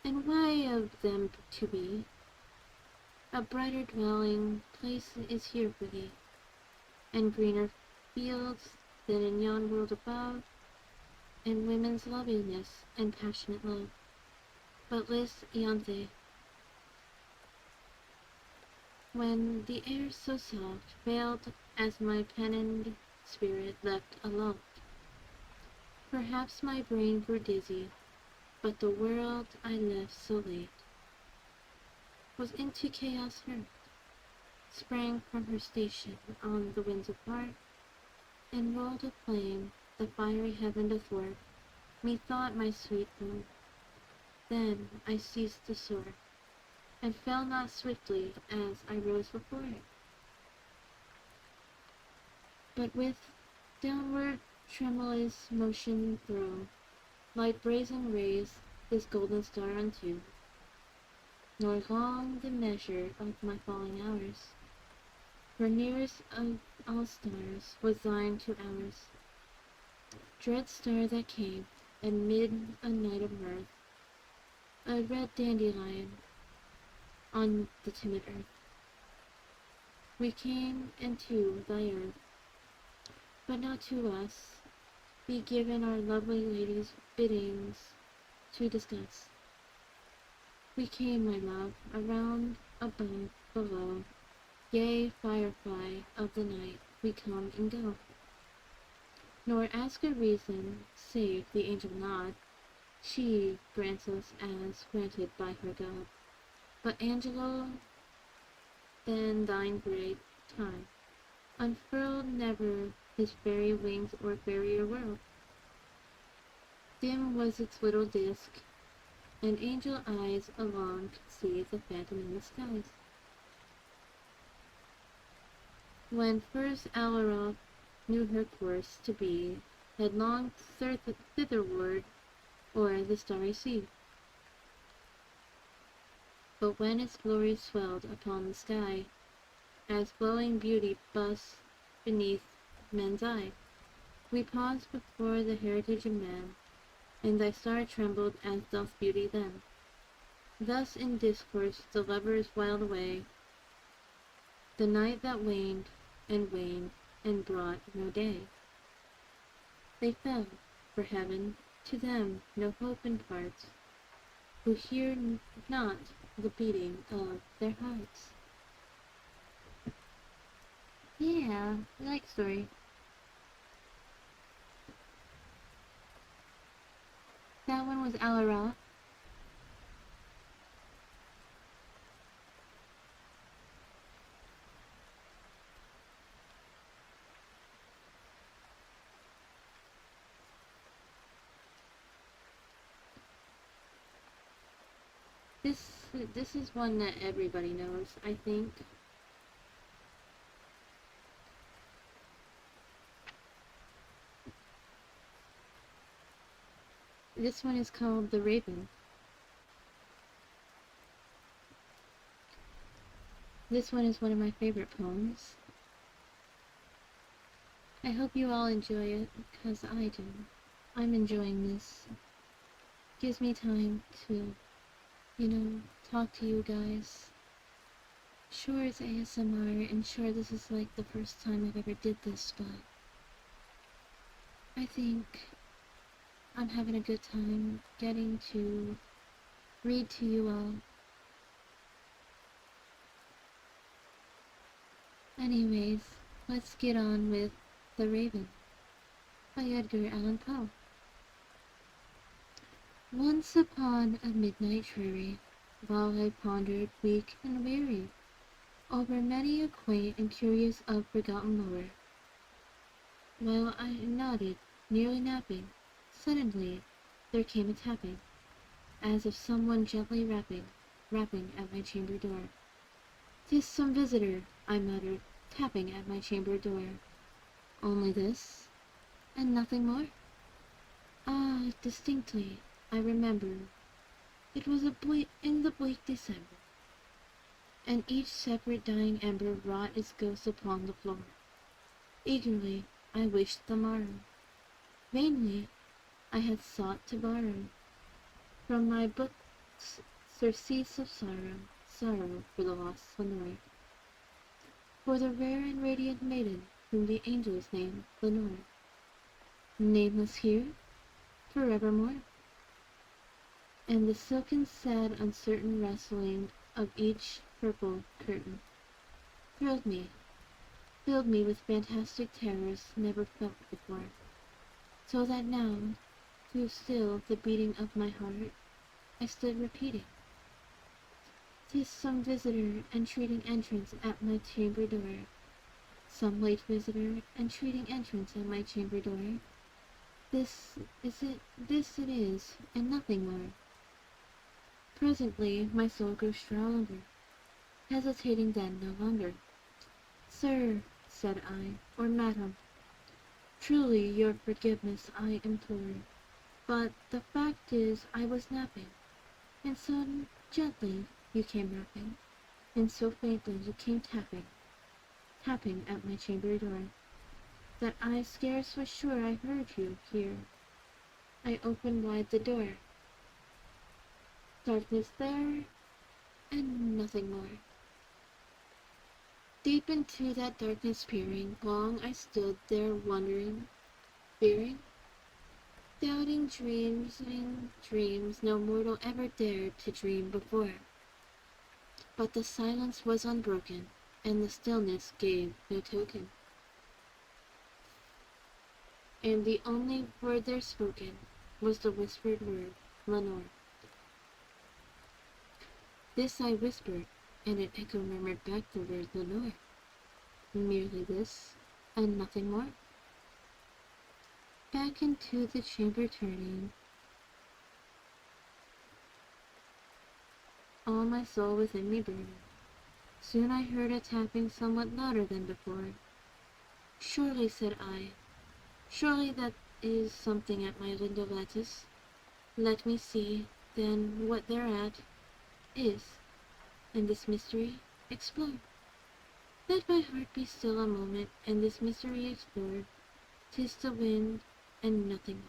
and why of them to be? A brighter dwelling place is here for thee, and greener fields than in yon world above, and women's loveliness and passionate love. But list, Ianthe, when the air so soft failed as my penned spirit left aloft, perhaps my brain grew dizzy, but the world I left so late was into chaos hurled, sprang from her station on the winds apart, and rolled a flame the fiery heaven athwart. Methought my sweet home. Then I ceased to soar, and fell not swiftly as I rose before it, but with downward tremulous motion thrown, like brazen rays this golden star unto, nor long the measure of my falling hours, for nearest of all stars was thine to ours, dread star that came amid a night of mirth, a red dandelion on the timid earth. We came into thy earth, but not to us be given our lovely lady's biddings to discuss. We came, my love, around, above, below, yea, firefly of the night, we come and go, nor ask a reason, save the angel nod, she grants us as granted by her God. But Angelo, then thine great time, unfurled never his fairy wings or fairier world. Dim was its little disk, and angel eyes alone could see the phantom in the skies. When first Alaroth knew her course to be headlong thitherward o'er the starry sea, but when its glory swelled upon the sky, as glowing beauty busts beneath men's eye, we paused before the heritage of man, and thy star trembled as doth beauty then. Thus in discourse the lovers whiled away the night that waned, and brought no day. They fell, for heaven to them no hope imparts, who hear not the beating of their hearts. Yeah, I like story. That one was Alaroth. This is one that everybody knows, I think. This one is called The Raven. This one is one of my favorite poems. I hope you all enjoy it, because I do. I'm enjoying this. Gives me time to, talk to you guys. Sure, it's ASMR, and sure, this is like the first time I've ever did this, but I think I'm having a good time getting to read to you all. Anyways, let's get on with The Raven by Edgar Allan Poe. Once upon a midnight dreary, while I pondered weak and weary over many a quaint and curious of forgotten lore, while I nodded, nearly napping, suddenly there came a tapping, as of someone gently rapping at my chamber door. 'Tis some visitor, I muttered, tapping at my chamber door. Only this, and nothing more? Ah, distinctly, I remember. It was in the bleak December, and each separate dying ember wrought its ghost upon the floor. Eagerly I wished the morrow. Vainly I had sought to borrow from my books surcease of sorrow, sorrow for the lost Lenore, for the rare and radiant maiden whom the angels name Lenore, nameless here forevermore. And the silken sad uncertain rustling of each purple curtain thrilled me, filled me with fantastic terrors never felt before, so that now, through still the beating of my heart, I stood repeating, "'Tis some visitor entreating entrance at my chamber door, some late visitor entreating entrance at my chamber door. This it is, and nothing more." Presently my soul grew stronger, hesitating then no longer. "Sir," said I, "or madam, truly your forgiveness I implore, but the fact is I was napping, and so gently you came rapping, and so faintly you came tapping, tapping at my chamber door, that I scarce was sure I heard you here. I opened wide the door. Darkness there, and nothing more. Deep into that darkness peering, long I stood there wondering, fearing, doubting dreams no mortal ever dared to dream before. But the silence was unbroken, and the stillness gave no token, and the only word there spoken was the whispered word, Lenore. This I whispered, and an echo murmured back the word Lenore. Merely this, and nothing more. Back into the chamber turning, all my soul within me burning. Soon I heard a tapping somewhat louder than before. "Surely," said I, "surely that is something at my window lattice. Let me see, then, what thereat is, and this mystery explore. Let my heart be still a moment, and this mystery explore. 'Tis the wind, and nothing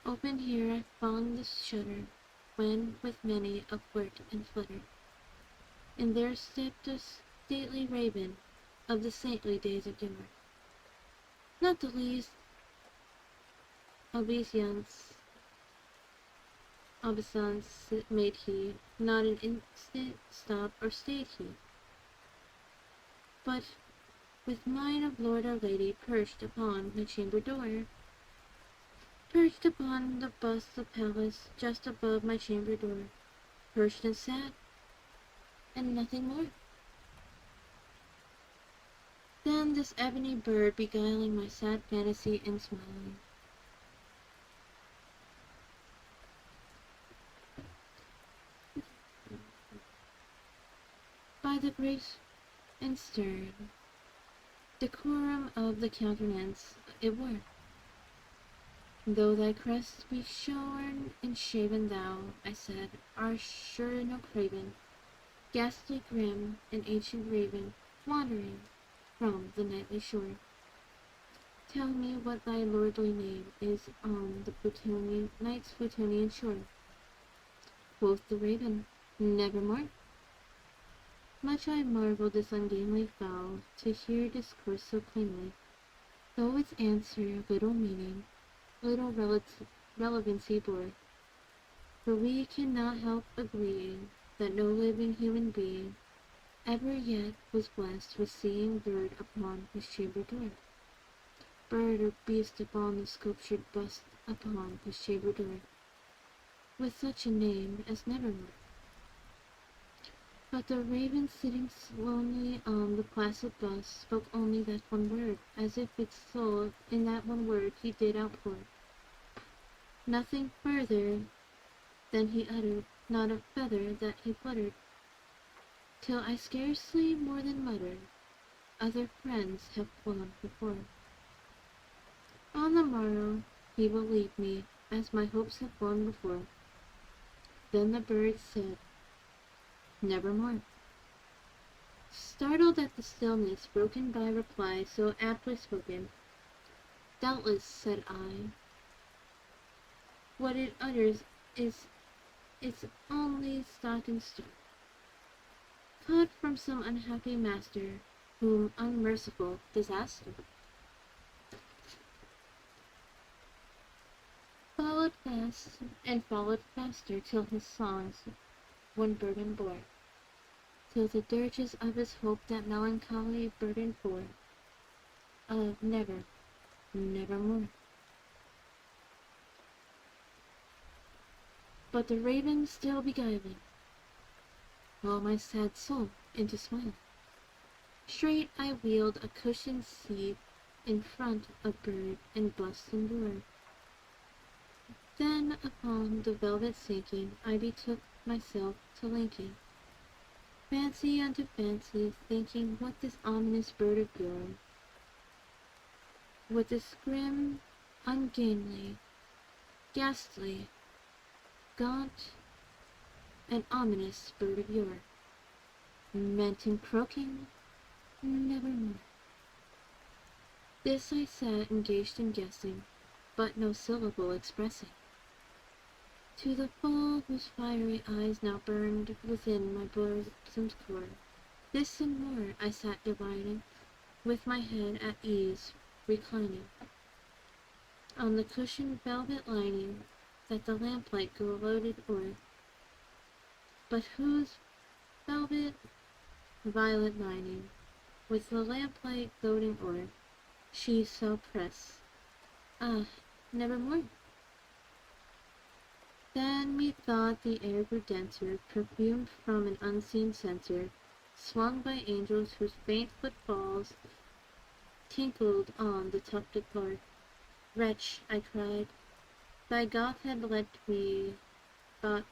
more." Open here I found the shutter, when with many a flirt and flutter, and there stepped a stately raven of the saintly days of yore. Not the least obeisance made he, not an instant stop or stayed he, but with mine of lord or lady perched upon my chamber door, perched upon the bust of Pallas just above my chamber door, perched and sat, and nothing more. Then this ebony bird beguiling my sad fantasy and smiling. By the grace and stern decorum of the countenance it wore, though thy crest be shorn and shaven, thou, I said, art sure no craven, ghastly grim, an ancient raven, wandering from the nightly shore. Tell me what thy lordly name is on the night's Plutonian shore. Quoth the raven, "Nevermore." Much I marveled this ungainly fowl to hear discourse so plainly, though its answer little meaning, little relevancy bore. For we cannot help agreeing that no living human being ever yet was blessed with seeing bird upon his chamber door, bird or beast upon the sculptured bust upon his chamber door, with such a name as Nevermore. But the raven sitting lonely on the placid bust spoke only that one word, as if its soul in that one word he did outpour. Nothing further than he uttered, not a feather that he fluttered. till I scarcely more than muttered, "Other friends have flown before." On the morrow he will leave me, as my hopes have flown before. Then the bird said, "Nevermore." Startled at the stillness broken by reply so aptly spoken, "Doubtless," said I, "what it utters is its only stock and store, caught from some unhappy master, whom unmerciful disaster followed fast and followed faster, till his songs one burden bore, till the dirges of his hope that melancholy burden bore, of never, nevermore." But the raven still beguiling all my sad soul into smile, straight I wheeled a cushioned seat in front of bird and bust and door. Then upon the velvet sinking, I betook myself to linking fancy unto fancy, thinking what this ominous bird of yore, what this grim, ungainly, ghastly, gaunt, and ominous bird of yore, meant in croaking "Nevermore." This I sat engaged in guessing, but no syllable expressing, to the full whose fiery eyes now burned within my bosom's core. This and more I sat divining, with my head at ease reclining on the cushioned velvet lining that the lamplight gloated o'er, but whose velvet violet lining, with the lamplight gloating o'er, she shall press, ah, nevermore. Then methought the air grew denser, perfumed from an unseen censer, swung by angels whose faint footfalls tinkled on the tufted floor. "Wretch," I cried, "thy God hath lent me, but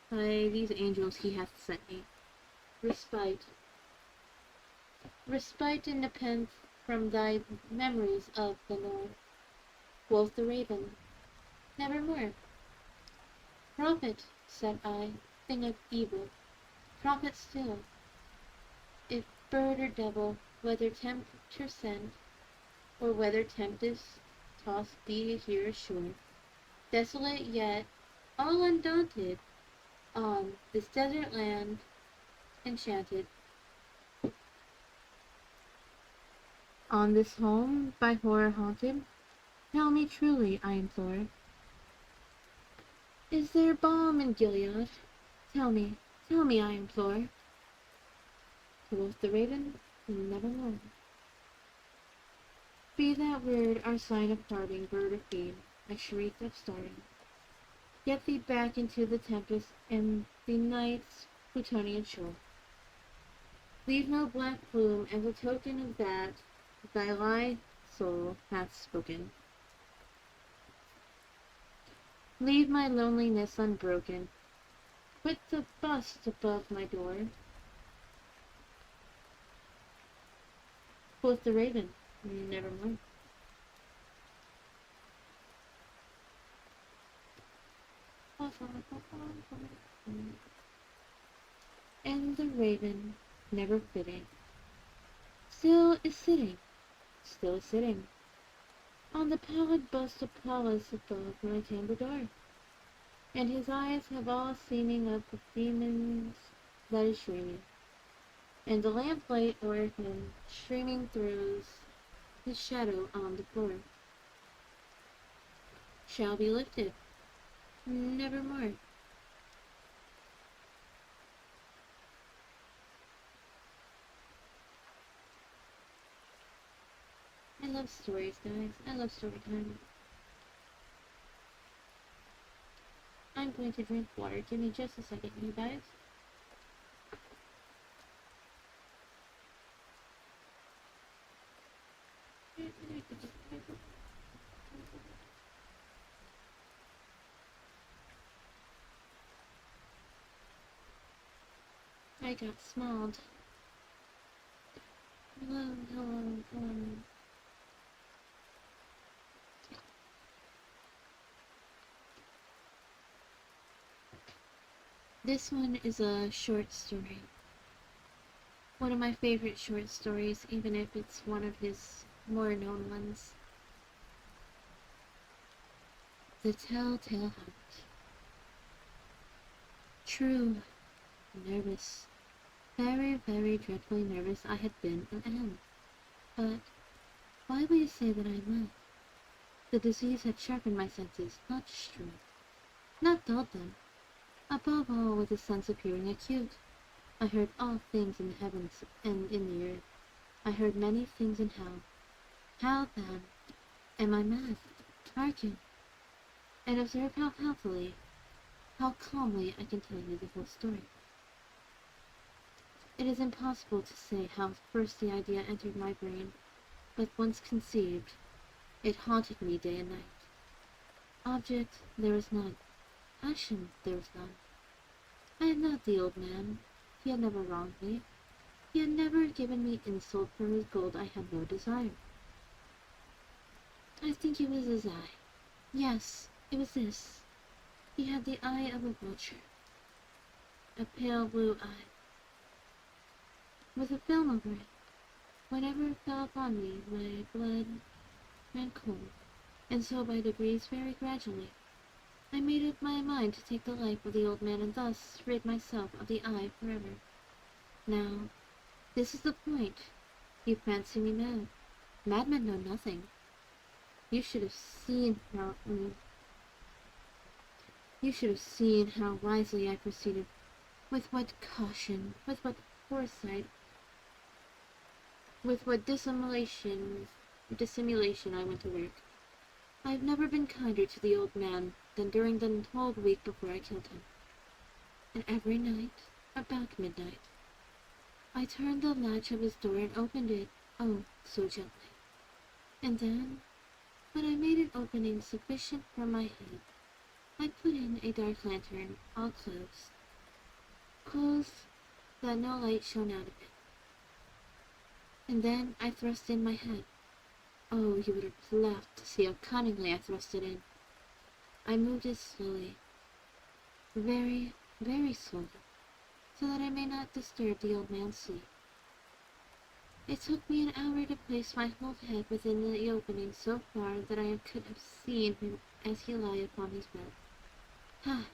by these angels he hath sent me, respite, respite and nepenthe from thy memories of the Lord." Quoth the raven, "Nevermore." "Prophet," said I, "thing of evil, prophet still, if bird or devil, whether tempter sent, or whether tempest tossed thee here ashore, desolate yet all undaunted, on this desert land enchanted, on this home by horror haunted, tell me truly, I implore, is there balm in Gilead? Tell me, I implore." Quoth the raven, "Nevermore." Be that word our sign of parting, bird of fiend, I shrieked upstarting. Get thee back into the tempest and the night's Plutonian shore. Leave no black plume as a token of that thy lithe soul hath spoken. Leave my loneliness unbroken. Put the bust above my door. Quoth the raven, "Nevermore." And the raven, never fitting, still is sitting, on the pallid bust of Pallas above my chamber door, and his eyes have all seeming of the demons that is dreaming, and the lamplight o'er him streaming throws his shadow on the floor, shall be lifted, nevermore. I love stories, guys. I love story time. I'm going to drink water. Give me just a second, you guys. I got smelled. Hello, hello, hello. This one is a short story. One of my favorite short stories, even if it's one of his more known ones. The Telltale Heart. True, nervous. Very, very dreadfully nervous I had been and am. But why will you say that I am not? The disease had sharpened my senses, not destroyed. Not dulled them. Above all, with a sense appearing acute. I heard all things in the heavens and in the earth. I heard many things in hell. How, then, am I mad? Hearken, and observe how healthily, how calmly I can tell you the whole story. It is impossible to say how first the idea entered my brain, but once conceived, it haunted me day and night. Object there was none. Passion there was none. I had not the old man. He had never wronged me. He had never given me insult for whose gold I had no desire. I think it was his eye. Yes, it was this. He had the eye of a vulture. A pale blue eye, with a film over it. Whenever it fell upon me, my blood ran cold, and so by degrees, very gradually, I made up my mind to take the life of the old man and thus rid myself of the eye forever. Now, this is the point. You fancy me mad. Madmen know nothing. You should have seen how wisely I proceeded, with what caution, with what foresight, with what dissimulation I went to work. I have never been kinder to the old man than during the whole week before I killed him. And every night, about midnight, I turned the latch of his door and opened it, oh, so gently. And then, when I made an opening sufficient for my head, I put in a dark lantern, all closed that no light shone out of it. And then I thrust in my head. Oh, you would have laughed to see how cunningly I thrust it in. I moved it slowly, very, very slowly, so that I may not disturb the old man's sleep. It took me an hour to place my whole head within the opening so far that I could have seen him as he lay upon his bed. Ha!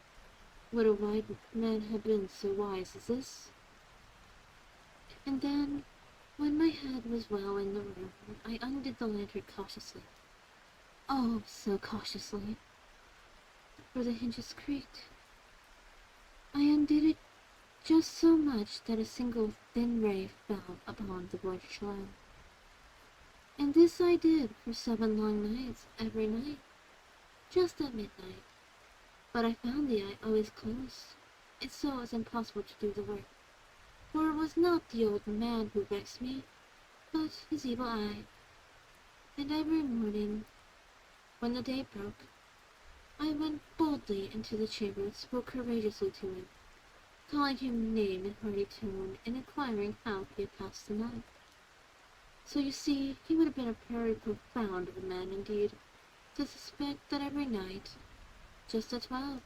Would a wise man have been so wise as this? And then, when my head was well in the room, I undid the lantern cautiously. Oh, so cautiously, for the hinges creaked. I undid it just so much that a single thin ray fell upon the white lamp. And this I did for 7 long nights, every night, just at midnight. But I found the eye always closed. It so was impossible to do the work, for it was not the old man who vexed me, but his evil eye. And every morning, when the day broke, I went boldly into the chamber and spoke courageously to him, calling him name in hearty tone, and inquiring how he had passed the night. So you see, he would have been a very profound of a man indeed, to suspect that every night, just at 12,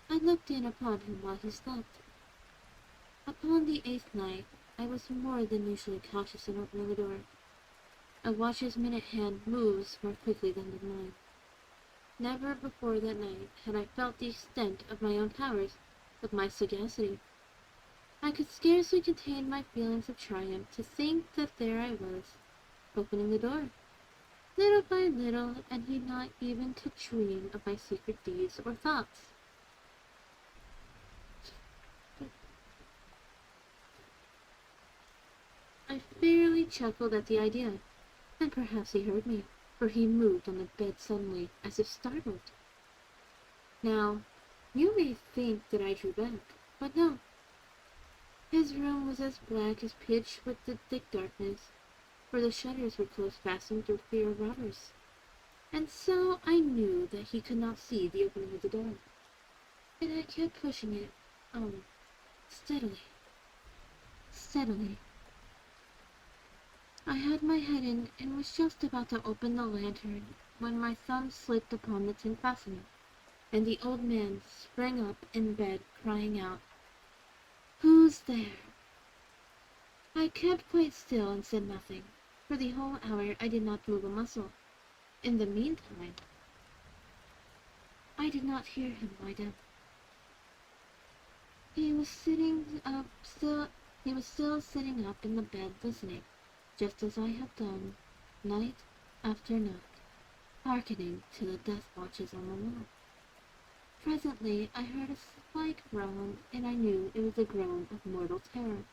I looked in upon him while he slept. Upon the 8th night, I was more than usually cautious in opening the door. A watch's minute hand moves more quickly than the mine. Never before that night had I felt the extent of my own powers, of my sagacity. I could scarcely contain my feelings of triumph to think that there I was, opening the door, little by little, and he not even to dream of my secret deeds or thoughts. I fairly chuckled at the idea, and perhaps he heard me, for he moved on the bed suddenly, as if startled. Now, you may think that I drew back, but no. His room was as black as pitch with the thick darkness, for the shutters were close fastened through fear of robbers, and so I knew that he could not see the opening of the door. And I kept pushing it, steadily, steadily. I had my head in and was just about to open the lantern when my thumb slipped upon the tin fastener, and the old man sprang up in bed, crying out, "Who's there?" I kept quite still and said nothing. For the whole hour I did not move a muscle. In the meantime, I did not hear him lie down. He was sitting up still. He was still sitting up in the bed, listening, just as I had done, night after night, hearkening to the death watches on the wall. Presently I heard a slight groan, and I knew it was a groan of mortal terror.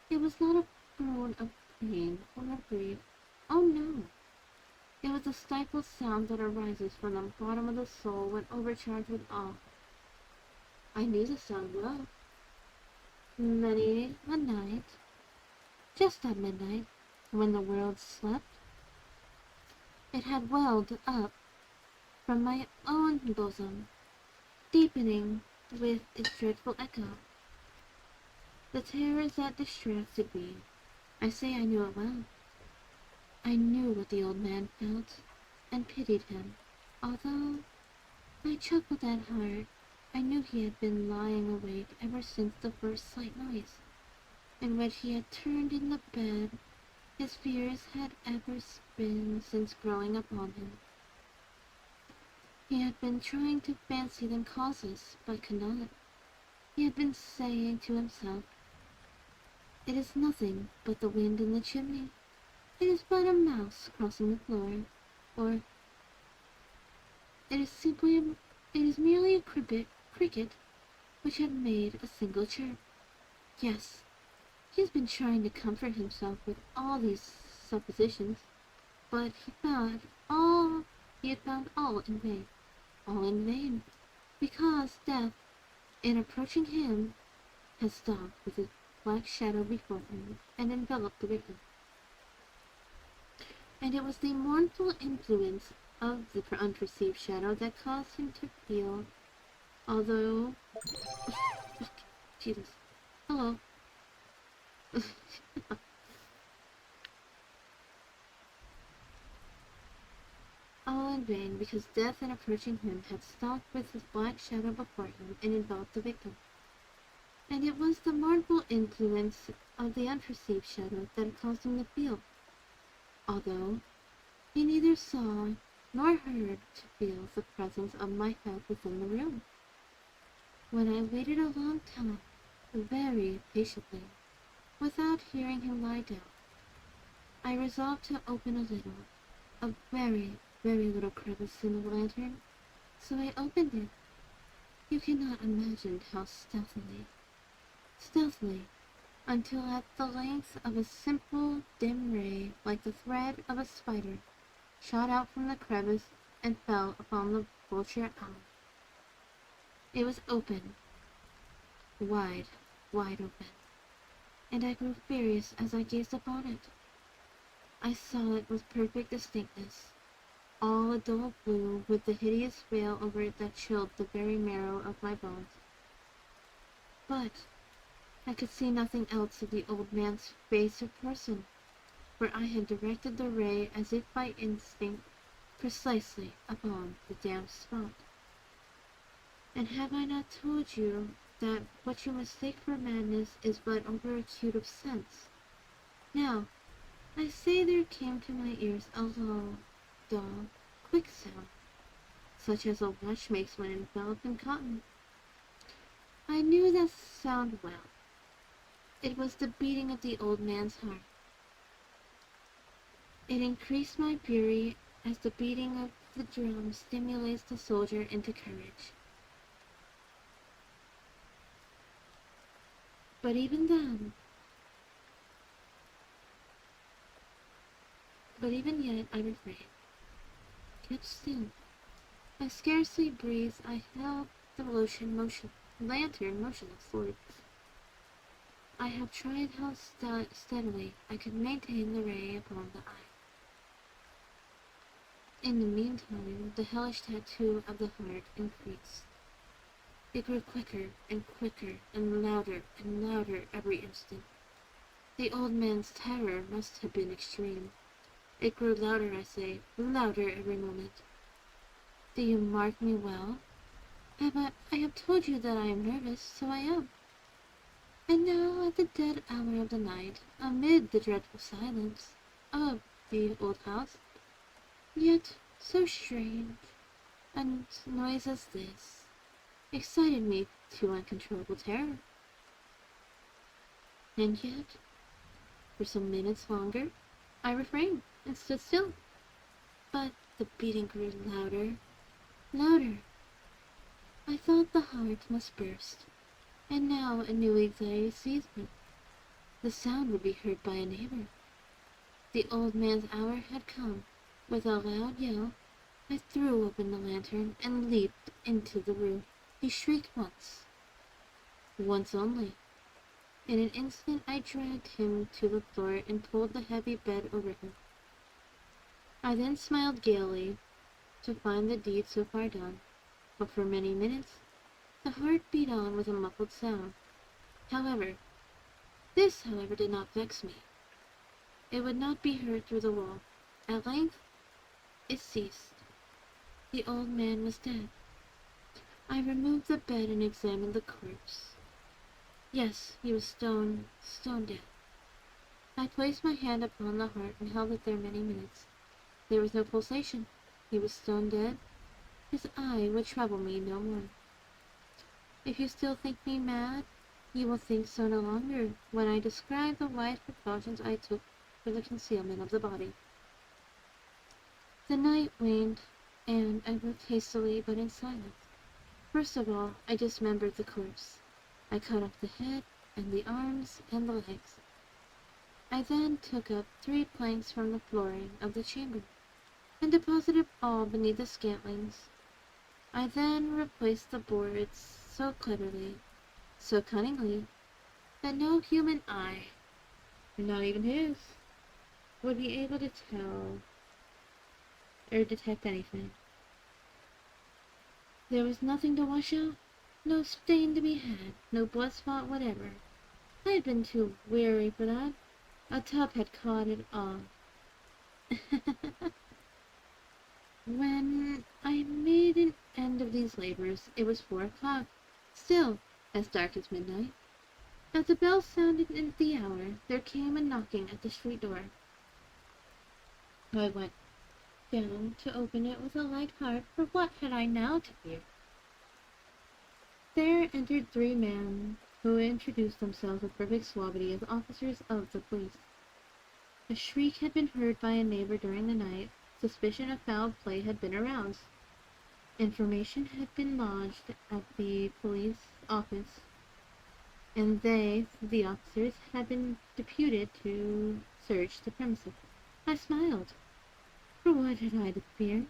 It was not a groan of pain or of grief. Oh no! It was a stifled sound that arises from the bottom of the soul when overcharged with awe. I knew the sound well. Many a night, just at midnight, when the world slept, it had welled up from my own bosom, deepening with its dreadful echo. The terrors that distracted me, I say I knew it well. I knew what the old man felt, and pitied him, although I chuckled at heart. I knew he had been lying awake ever since the first slight noise, and when he had turned in the bed, his fears had ever been since growing upon him. He had been trying to fancy them causeless, but could not. He had been saying to himself, "It is nothing but the wind in the chimney. It is but a mouse crossing the floor," or it is merely a cricket which had made a single chirp. Yes, he has been trying to comfort himself with all these suppositions, but he had found all in vain. All in vain, because death, in approaching him, had stalked with his black shadow before him and enveloped the victim. And it was the mournful influence of the unperceived shadow that caused him to feel, although... Jesus. Hello. All in vain, because death in approaching him had stalked with his black shadow before him and enveloped the victim. And it was the mournful influence of the unperceived shadow that had caused him to feel, although he neither saw nor heard, to feel the presence of my head within the room. When I waited a long time, very patiently, without hearing him lie down, I resolved to open a very, very little crevice in the lantern, so I opened it. You cannot imagine how stealthily, until at the length of a simple dim ray, like the thread of a spider, shot out from the crevice and fell upon the vulture eye. It was open, wide, wide open, and I grew furious as I gazed upon it. I saw it with perfect distinctness, all a dull blue, with the hideous veil over it that chilled the very marrow of my bones. But I could see nothing else of the old man's face or person, for I had directed the ray as if by instinct precisely upon the damned spot. And have I not told you that what you mistake for madness is but over-acute of sense? Now, I say there came to my ears a low, dull, quick sound, such as a watch makes when enveloped in cotton. I knew that sound well. It was the beating of the old man's heart. It increased my fury as the beating of the drum stimulates the soldier into courage. But even yet I refrained, kept still. I scarcely breathed. I held the lantern motionless forward. I have tried how steadily I could maintain the ray upon the eye. In the meantime, the hellish tattoo of the heart increased. It grew quicker and louder every instant. The old man's terror must have been extreme. It grew louder, I say, louder every moment. Do you mark me well? Emma, I have told you that I am nervous, so I am. And now, at the dead hour of the night, amid the dreadful silence of the old house, yet so strange, a noise as this excited me to uncontrollable terror. And yet, for some minutes longer, I refrained and stood still. But the beating grew louder, louder. I thought the heart must burst, and now a new anxiety seized me. The sound would be heard by a neighbor. The old man's hour had come. With a loud yell, I threw open the lantern and leaped into the room. He shrieked once only. In an instant I dragged him to the floor and pulled the heavy bed over him. I then smiled gaily to find the deed so far done, but for many minutes the heart beat on with a muffled sound. This, however, did not vex me. It would not be heard through the wall. At length it ceased. The old man was dead. I removed the bed and examined the corpse. Yes, he was stone dead. I placed my hand upon the heart and held it there many minutes. There was no pulsation. He was stone dead. His eye would trouble me no more. If you still think me mad, you will think so no longer when I describe the wise precautions I took for the concealment of the body. The night waned, and I worked hastily but in silence. First of all, I dismembered the corpse. I cut off the head and the arms and the legs. I then took up 3 planks from the flooring of the chamber, and deposited all beneath the scantlings. I then replaced the boards so cleverly, so cunningly, that no human eye, not even his, would be able to tell or detect anything. There was nothing to wash out, no stain to be had, no blood spot whatever. I had been too weary for that. A tub had caught it all. When I made an end of these labors, it was 4 o'clock, still as dark as midnight. As the bell sounded in the hour, there came a knocking at the street door. I went down to open it with a light heart, for what had I now to fear? There entered 3 men, who introduced themselves with perfect suavity as officers of the police. A shriek had been heard by a neighbor during the night. Suspicion of foul play had been aroused. Information had been lodged at the police office, and they, the officers, had been deputed to search the premises. I smiled, for what had I to fear?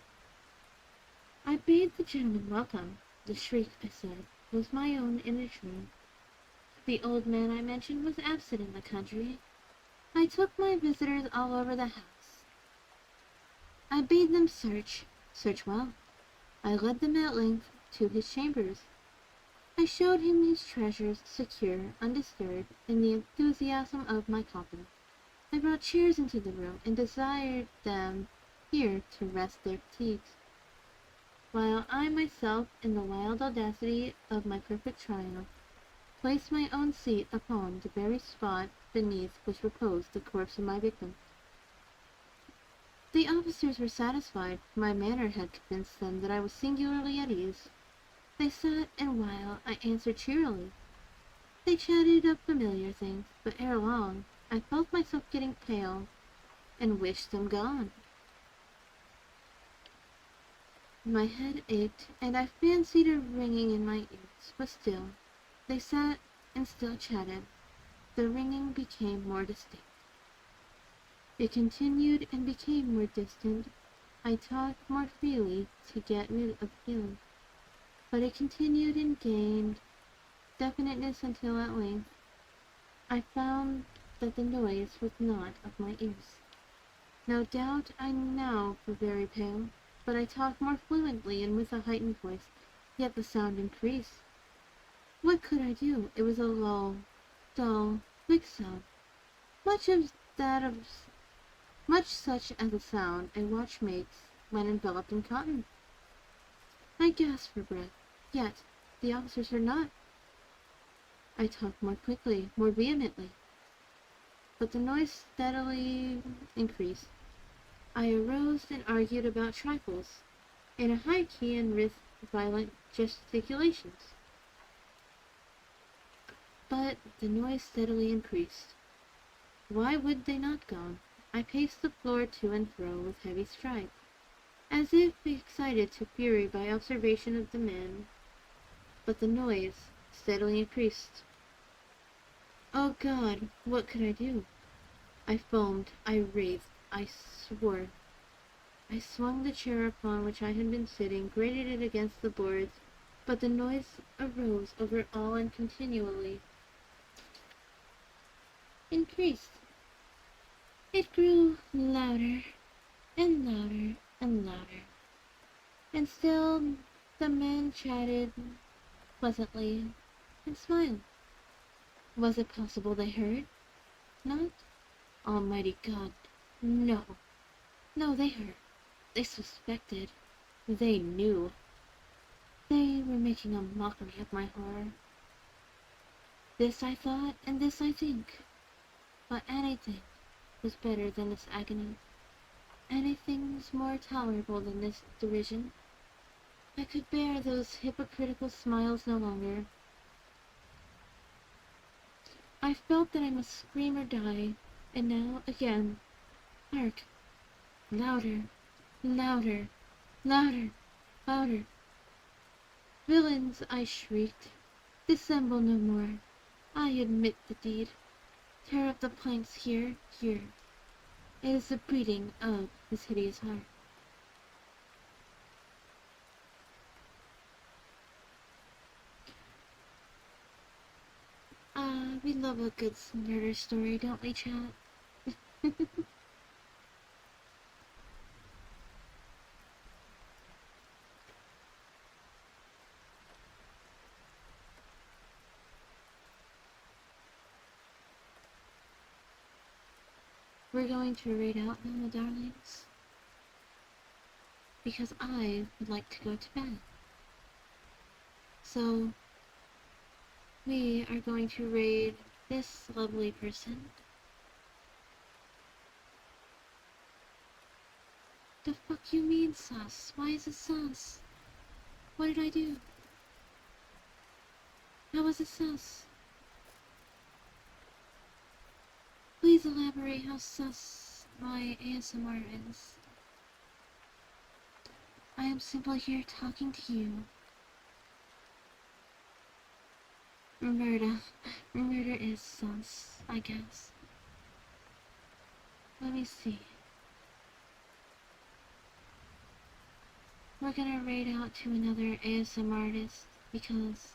I bade the gentleman welcome. The shriek, I said, was my own initial. The old man I mentioned was absent in the country. I took my visitors all over the house. I bade them search well. I led them at length to his chambers. I showed him his treasures secure, undisturbed, in the enthusiasm of my confidence. I brought chairs into the room, and desired them here to rest their fatigues, while I myself, in the wild audacity of my perfect triumph, placed my own seat upon the very spot beneath which reposed the corpse of my victim. The officers were satisfied. My manner had convinced them that I was singularly at ease. They sat, and while I answered cheerily, they chatted of familiar things, but ere long I felt myself getting pale, and wished them gone. My head ached, and I fancied a ringing in my ears, but still they sat and still chatted. The ringing became more distinct. It continued and became more distant. I talked more freely to get rid of the feeling, but it continued and gained definiteness until at length I found that the noise was not of my ears. No doubt I now grew very pale, but I talked more fluently and with a heightened voice, yet the sound increased. What could I do? It was a low, dull, quick sound. Much of that of much such as a sound a watch makes when enveloped in cotton. I gasp for breath, yet the officers are not. I talk more quickly, more vehemently, but the noise steadily increased. I arose and argued about trifles, in a high key and with violent gesticulations. But the noise steadily increased. Why would they not go? I paced the floor to and fro with heavy strides, as if excited to fury by observation of the men, but the noise steadily increased. Oh God, what could I do? I foamed, I writhed, I swore. I swung the chair upon which I had been sitting, grated it against the boards, but the noise arose over all and continually increased. It grew louder and louder and louder, and still the men chatted pleasantly and smiled. Was it possible they heard? Not? Almighty God, no. No, they heard. They suspected. They knew. They were making a mockery of my horror. This I thought, and this I think. But anything was better than this agony. Anything was more tolerable than this derision. I could bear those hypocritical smiles no longer. I felt that I must scream or die, and now again. Hark! Louder! Louder! Louder! Louder! Villains! I shrieked. Dissemble no more. I admit the deed. Tear up the planks here, here. It is the breeding of this hideous heart. We love a good murder story, don't we, chat? We're going to read out now, darlings, because I would like to go to bed. So, we are going to raid this lovely person. The fuck you mean, sus? Why is it sus? What did I do? How was it sus? Please elaborate how sus my ASMR is. I am simply here talking to you. Murder is sus, I guess. Let me see. We're gonna raid out to another ASM artist because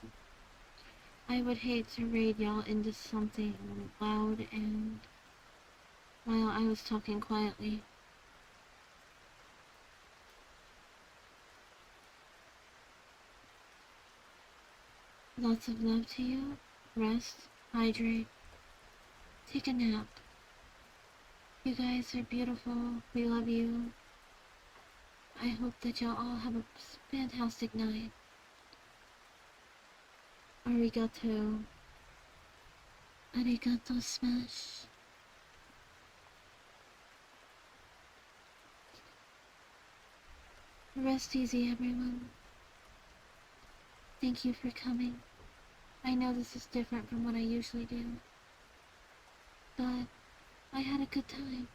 I would hate to raid y'all into something loud and while I was talking quietly. Lots of love to you. Rest, hydrate, take a nap. You guys are beautiful. We love you. I hope that y'all all have a fantastic night. Arigato. Arigato smash. Rest easy, everyone. Thank you for coming. I know this is different from what I usually do, but I had a good time.